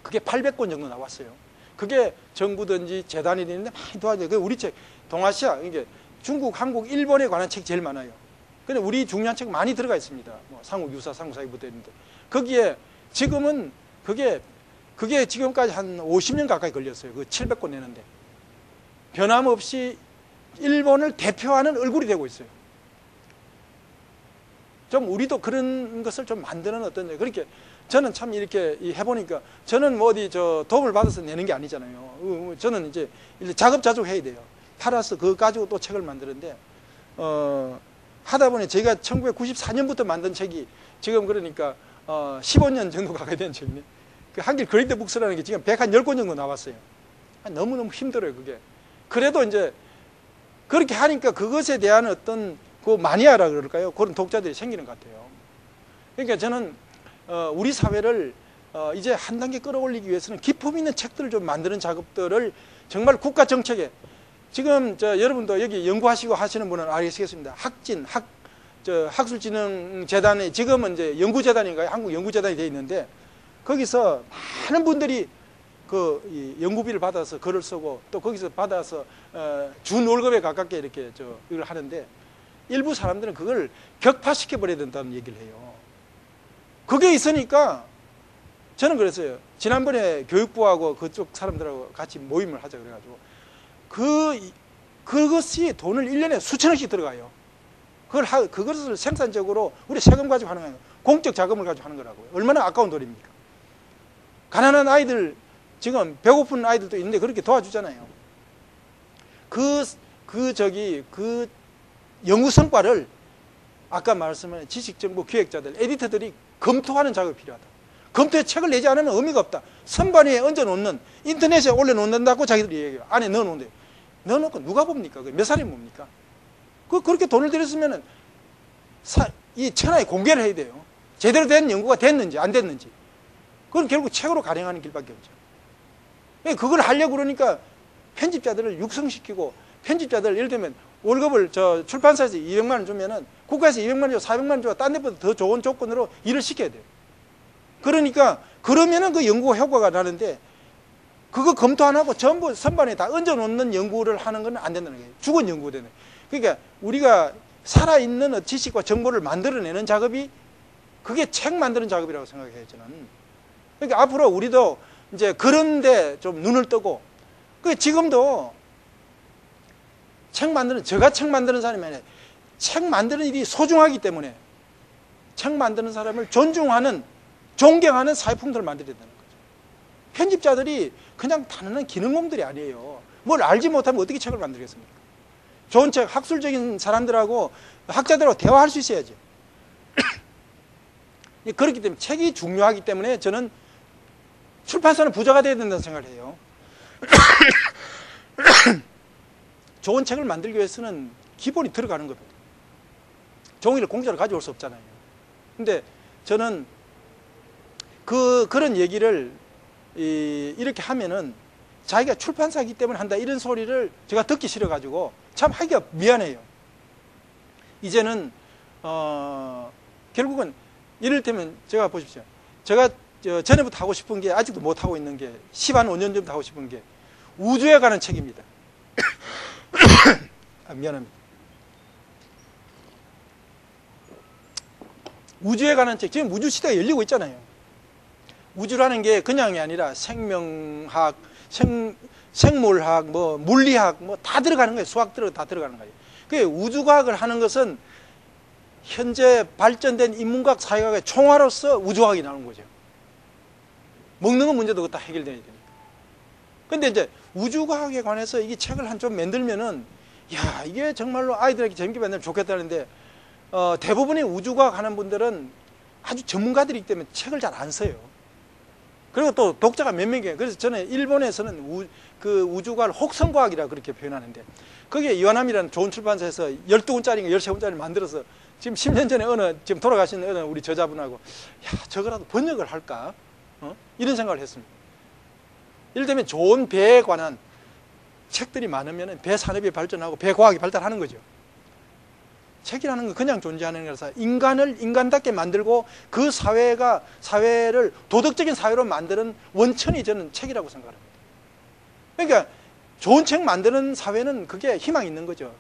그게 800권 정도 나왔어요. 그게 정부든지 재단이 되는데 많이 도와줘요. 우리 책 동아시아 이게 중국, 한국, 일본에 관한 책이 제일 많아요. 근데 우리 중요한 책 많이 들어가 있습니다. 뭐 삼국유사, 삼국사기부터 있는데 거기에 지금은 그게 지금까지 한 50년 가까이 걸렸어요. 그 700권 내는데 변함없이 일본을 대표하는 얼굴이 되고 있어요. 좀 우리도 그런 것을 좀 만드는 어떤 그렇게 저는 참 이렇게 해보니까 저는 뭐 어디 도움을 받아서 내는 게 아니잖아요. 저는 이제 자급자족 해야 돼요. 팔아서 그거 가지고 또 책을 만드는데 하다 보니 제가 1994년부터 만든 책이 지금 그러니까 15년 정도 가까이 된 책이네. 그 한길 그레이트 북스라는 게 지금 110권 정도 나왔어요. 너무너무 힘들어요, 그게. 그래도 이제 그렇게 하니까 그것에 대한 어떤 그 마니아라 그럴까요? 그런 독자들이 생기는 것 같아요. 그러니까 저는 우리 사회를 이제 한 단계 끌어올리기 위해서는 기품 있는 책들을 좀 만드는 작업들을 정말 국가 정책에 지금 여러분도 여기 연구하시고 하시는 분은 아시겠습니다. 학술진흥재단에 지금은 이제 연구재단인가요? 한국연구재단이 되어 있는데 거기서 많은 분들이 그 연구비를 받아서 글을 쓰고 또 거기서 받아서 준 월급에 가깝게 이렇게 이걸 하는데 일부 사람들은 그걸 격파시켜 버려야 된다는 얘기를 해요. 그게 있으니까 저는 그랬어요. 지난번에 교육부하고 그쪽 사람들하고 같이 모임을 하자 그래가지고 그것이 돈을 1년에 수천억씩 들어가요. 그것을 생산적으로 우리 세금 가지고 하는 거예요. 공적 자금을 가지고 하는 거라고요. 얼마나 아까운 돈입니까? 가난한 아이들 지금 배고픈 아이들도 있는데 그렇게 도와주잖아요. 그 연구 성과를 아까 말씀한 지식정보 기획자들, 에디터들이 검토하는 작업이 필요하다. 검토해 책을 내지 않으면 의미가 없다. 선반 위에 얹어놓는 인터넷에 올려놓는다고 자기들이 얘기해요. 안에 넣어놓는데 넣어놓고 누가 봅니까? 몇 살이 뭡니까? 그렇게 돈을 들였으면 이 천하에 공개를 해야 돼요. 제대로 된 연구가 됐는지 안 됐는지. 그건 결국 책으로 가령하는 길밖에 없죠. 그걸 하려고 그러니까 편집자들을 육성시키고 편집자들 예를 들면 월급을 출판사에서 200만 원 주면은 국가에서 200만 원 줘, 400만 원 줘, 딴 데보다 더 좋은 조건으로 일을 시켜야 돼요. 그러니까 그러면은 그 연구가 효과가 나는데 그거 검토 안 하고 전부 선반에 다 얹어놓는 연구를 하는 건 안 된다는 거예요. 죽은 연구가 되는. 그러니까 우리가 살아있는 지식과 정보를 만들어내는 작업이 그게 책 만드는 작업이라고 생각해요, 저는. 그러니까 앞으로 우리도 이제 그런데 좀 눈을 뜨고, 지금도 제가 책 만드는 사람이 아니라 책 만드는 일이 소중하기 때문에 책 만드는 사람을 존중하는, 존경하는 사회풍土를 만들어야 되는 거죠. 편집자들이 그냥 단순한 기능공들이 아니에요. 뭘 알지 못하면 어떻게 책을 만들겠습니까? 좋은 책, 학술적인 사람들하고 학자들하고 대화할 수 있어야죠. 그렇기 때문에 책이 중요하기 때문에 저는 출판사는 부자가 돼야 된다는 생각을 해요. 좋은 책을 만들기 위해서는 기본이 들어가는 겁니다. 종이를 공짜로 가져올 수 없잖아요. 근데 저는 그런 얘기를 이렇게 하면은 자기가 출판사이기 때문에 한다 이런 소리를 제가 듣기 싫어가지고 참 하기가 미안해요. 이제는 결국은 이를테면 제가 보십시오. 제가 전에부터 하고 싶은 게 아직도 못하고 있는 게 15년 전부터 하고 싶은 게 우주에 관한 책입니다. 미안합니다. 우주에 관한 책, 지금 우주 시대가 열리고 있잖아요. 우주라는 게 그냥이 아니라 생명학, 생물학, 뭐 물리학, 뭐 다 들어가는 거예요. 수학 다 들어가는 거예요. 그 우주과학을 하는 것은 현재 발전된 인문학, 사회학의 총화로서 우주과학이 나오는 거죠. 먹는 거 문제도 그것도 해결돼야 되니까. 근데 이제 우주과학에 관해서 이 책을 한 좀 만들면은, 야, 이게 정말로 아이들에게 재밌게 만들면 좋겠다는데, 대부분의 우주과학 하는 분들은 아주 전문가들이기 때문에 책을 잘 안 써요. 그리고 또 독자가 몇 명이에요. 그래서 저는 일본에서는 우주과학을 혹성과학이라 그렇게 표현하는데, 거기에 이완함이라는 좋은 출판사에서 12권짜리인가 13권짜리를 만들어서 지금 10년 전에 지금 돌아가신 어느 우리 저자분하고, 야, 저거라도 번역을 할까? 이런 생각을 했습니다. 예를 들면 좋은 배에 관한 책들이 많으면 배 산업이 발전하고 배 과학이 발달하는 거죠. 책이라는 건 그냥 존재하는 거라서 인간을 인간답게 만들고 그 사회를 도덕적인 사회로 만드는 원천이 저는 책이라고 생각합니다. 그러니까 좋은 책 만드는 사회는 그게 희망이 있는 거죠.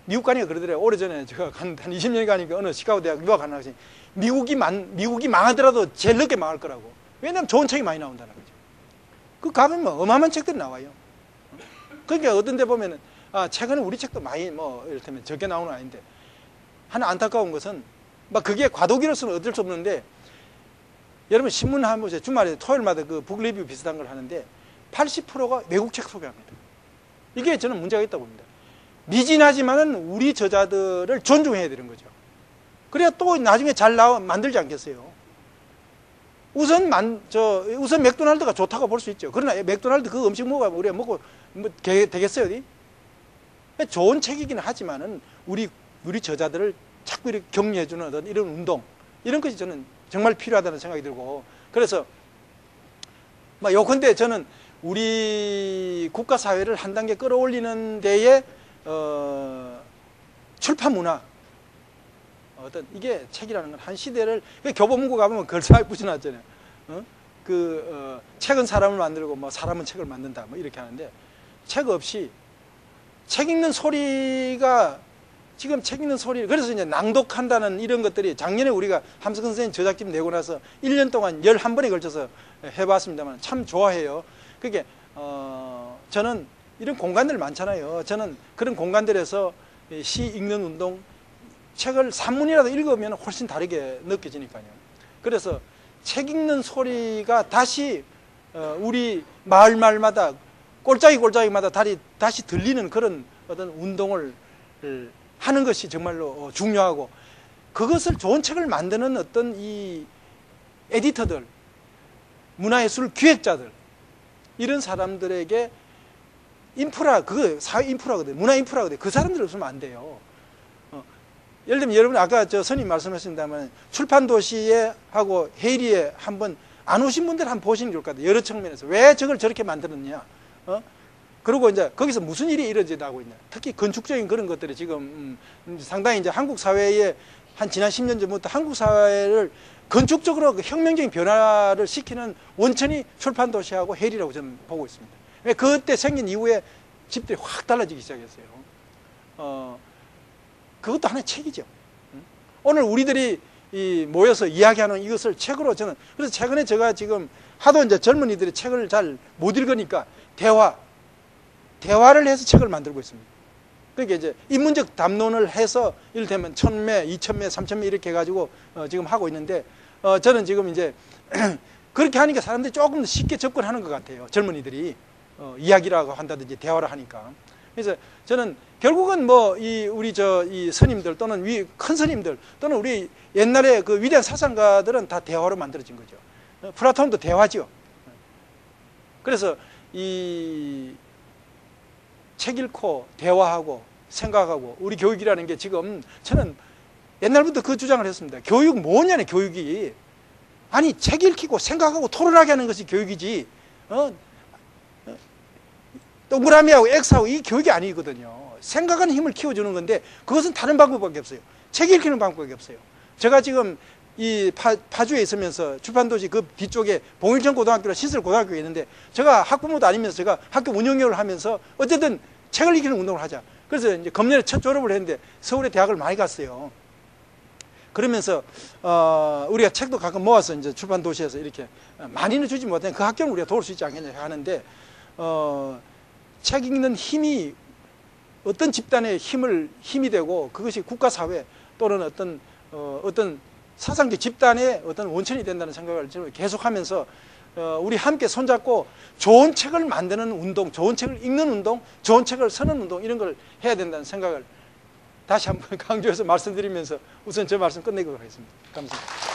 미국 가니까 그러더래요. 오래전에 제가 한 20년 가니까 어느 시카고 대학 유학하는 학생이 미국이 망하더라도 제일 늦게 망할 거라고. 왜냐하면 좋은 책이 많이 나온다는 거죠. 그 가면 뭐 어마어마한 책들이 나와요. 그러니까 어떤 데 보면은, 최근에 우리 책도 많이 이를테면 적게 나오는 건 아닌데, 하나 안타까운 것은, 그게 과도기로서는 어쩔 수 없는데, 여러분 신문 한번 보세요. 주말에 토요일마다 그 북리뷰 비슷한 걸 하는데, 80%가 외국 책 소개합니다. 이게 저는 문제가 있다고 봅니다. 미진하지만은 우리 저자들을 존중해야 되는 거죠. 그래야 또 나중에 잘 만들지 않겠어요. 우선 맥도날드가 좋다고 볼 수 있죠. 그러나 맥도날드 그 음식 먹으면 우리가 먹고 되겠어요? 어디? 좋은 책이기는 하지만은 우리 저자들을 자꾸 이렇게 격려해주는 어떤 이런 운동, 이런 것이 저는 정말 필요하다는 생각이 들고, 그래서 요컨대 저는 우리 국가 사회를 한 단계 끌어올리는 데에 출판 문화, 이게 책이라는 건 한 시대를, 교보문고 가보면 글자에 붙여놨잖아요. 책은 사람을 만들고 사람은 책을 만든다 이렇게 하는데, 책 없이 책 읽는 소리가 지금 책 읽는 소리, 그래서 이제 낭독한다는 이런 것들이 작년에 우리가 함석 선생님 저작집 내고 나서 1년 동안 11번에 걸쳐서 해봤습니다만 참 좋아해요. 그게 저는 이런 공간들 많잖아요. 저는 그런 공간들에서 시 읽는 운동, 책을 산문이라도 읽으면 훨씬 다르게 느껴지니까요. 그래서 책 읽는 소리가 다시 우리 마을마다 꼴짝이마다 다시 들리는 그런 어떤 운동을 하는 것이 정말로 중요하고, 그것을 좋은 책을 만드는 어떤 이 에디터들, 문화예술 기획자들, 이런 사람들에게 인프라, 그거 사회 인프라거든요. 문화 인프라거든요. 그 사람들 없으면 안 돼요. 예를 들면 여러분 아까 선생님 말씀하셨습니다만 출판도시에 하고 헤이리에 한번 안 오신 분들 한번 보시는 게 좋을 것 같아요. 여러 측면에서 왜 저걸 저렇게 만들었냐, 그리고 이제 거기서 무슨 일이 이루어지고 있냐. 특히 건축적인 그런 것들이 지금 상당히 이제 한국 사회에 지난 10년 전부터 한국 사회를 건축적으로 혁명적인 변화를 시키는 원천이 출판도시하고 헤이리라고 저는 보고 있습니다. 그때 생긴 이후에 집들이 확 달라지기 시작했어요. 그것도 하나의 책이죠. 오늘 우리들이 모여서 이야기하는 이것을 책으로 저는, 그래서 최근에 제가 지금 하도 이제 젊은이들이 책을 잘 못 읽으니까 대화를 해서 책을 만들고 있습니다. 그러니까 이제 인문적 담론을 해서 이를테면 1000매, 2000매, 3000매 이렇게 해가지고 지금 하고 있는데, 저는 지금 이제 그렇게 하니까 사람들이 조금 더 쉽게 접근하는 것 같아요. 젊은이들이 이야기라고 한다든지 대화를 하니까. 그래서 저는 결국은 우리 이 스님들 또는 큰 스님들 또는 우리 옛날에 그 위대한 사상가들은 다 대화로 만들어진 거죠. 플라톤도 대화죠. 그래서 이 책 읽고 대화하고 생각하고 우리 교육이라는 게 지금 저는 옛날부터 그 주장을 했습니다. 교육 뭐냐네 교육이. 아니 책 읽히고 생각하고 토론하게 하는 것이 교육이지 동그라미하고 X하고 이 교육이 아니거든요. 생각하는 힘을 키워주는 건데 그것은 다른 방법밖에 없어요. 책 읽히는 방법밖에 없어요. 제가 지금 이 파주에 있으면서 출판도시 그 뒤쪽에 봉일천 고등학교라 시설 고등학교가 있는데 제가 학부모도 아니면서 제가 학교 운영위원을 하면서 어쨌든 책을 읽히는 운동을 하자. 그래서 이제 금년에 첫 졸업을 했는데 서울에 대학을 많이 갔어요. 그러면서 우리가 책도 가끔 모아서 이제 출판도시에서 이렇게 많이는 주지 못하는 그 학교는 우리가 도울 수 있지 않겠냐 하는데 책 읽는 힘이 어떤 집단의 힘이 되고 그것이 국가 사회 또는 어떤 사상적 집단의 어떤 원천이 된다는 생각을 계속하면서 우리 함께 손잡고 좋은 책을 만드는 운동, 좋은 책을 읽는 운동, 좋은 책을 쓰는 운동 이런 걸 해야 된다는 생각을 다시 한번 강조해서 말씀드리면서 우선 제 말씀 끝내도록 하겠습니다. 감사합니다.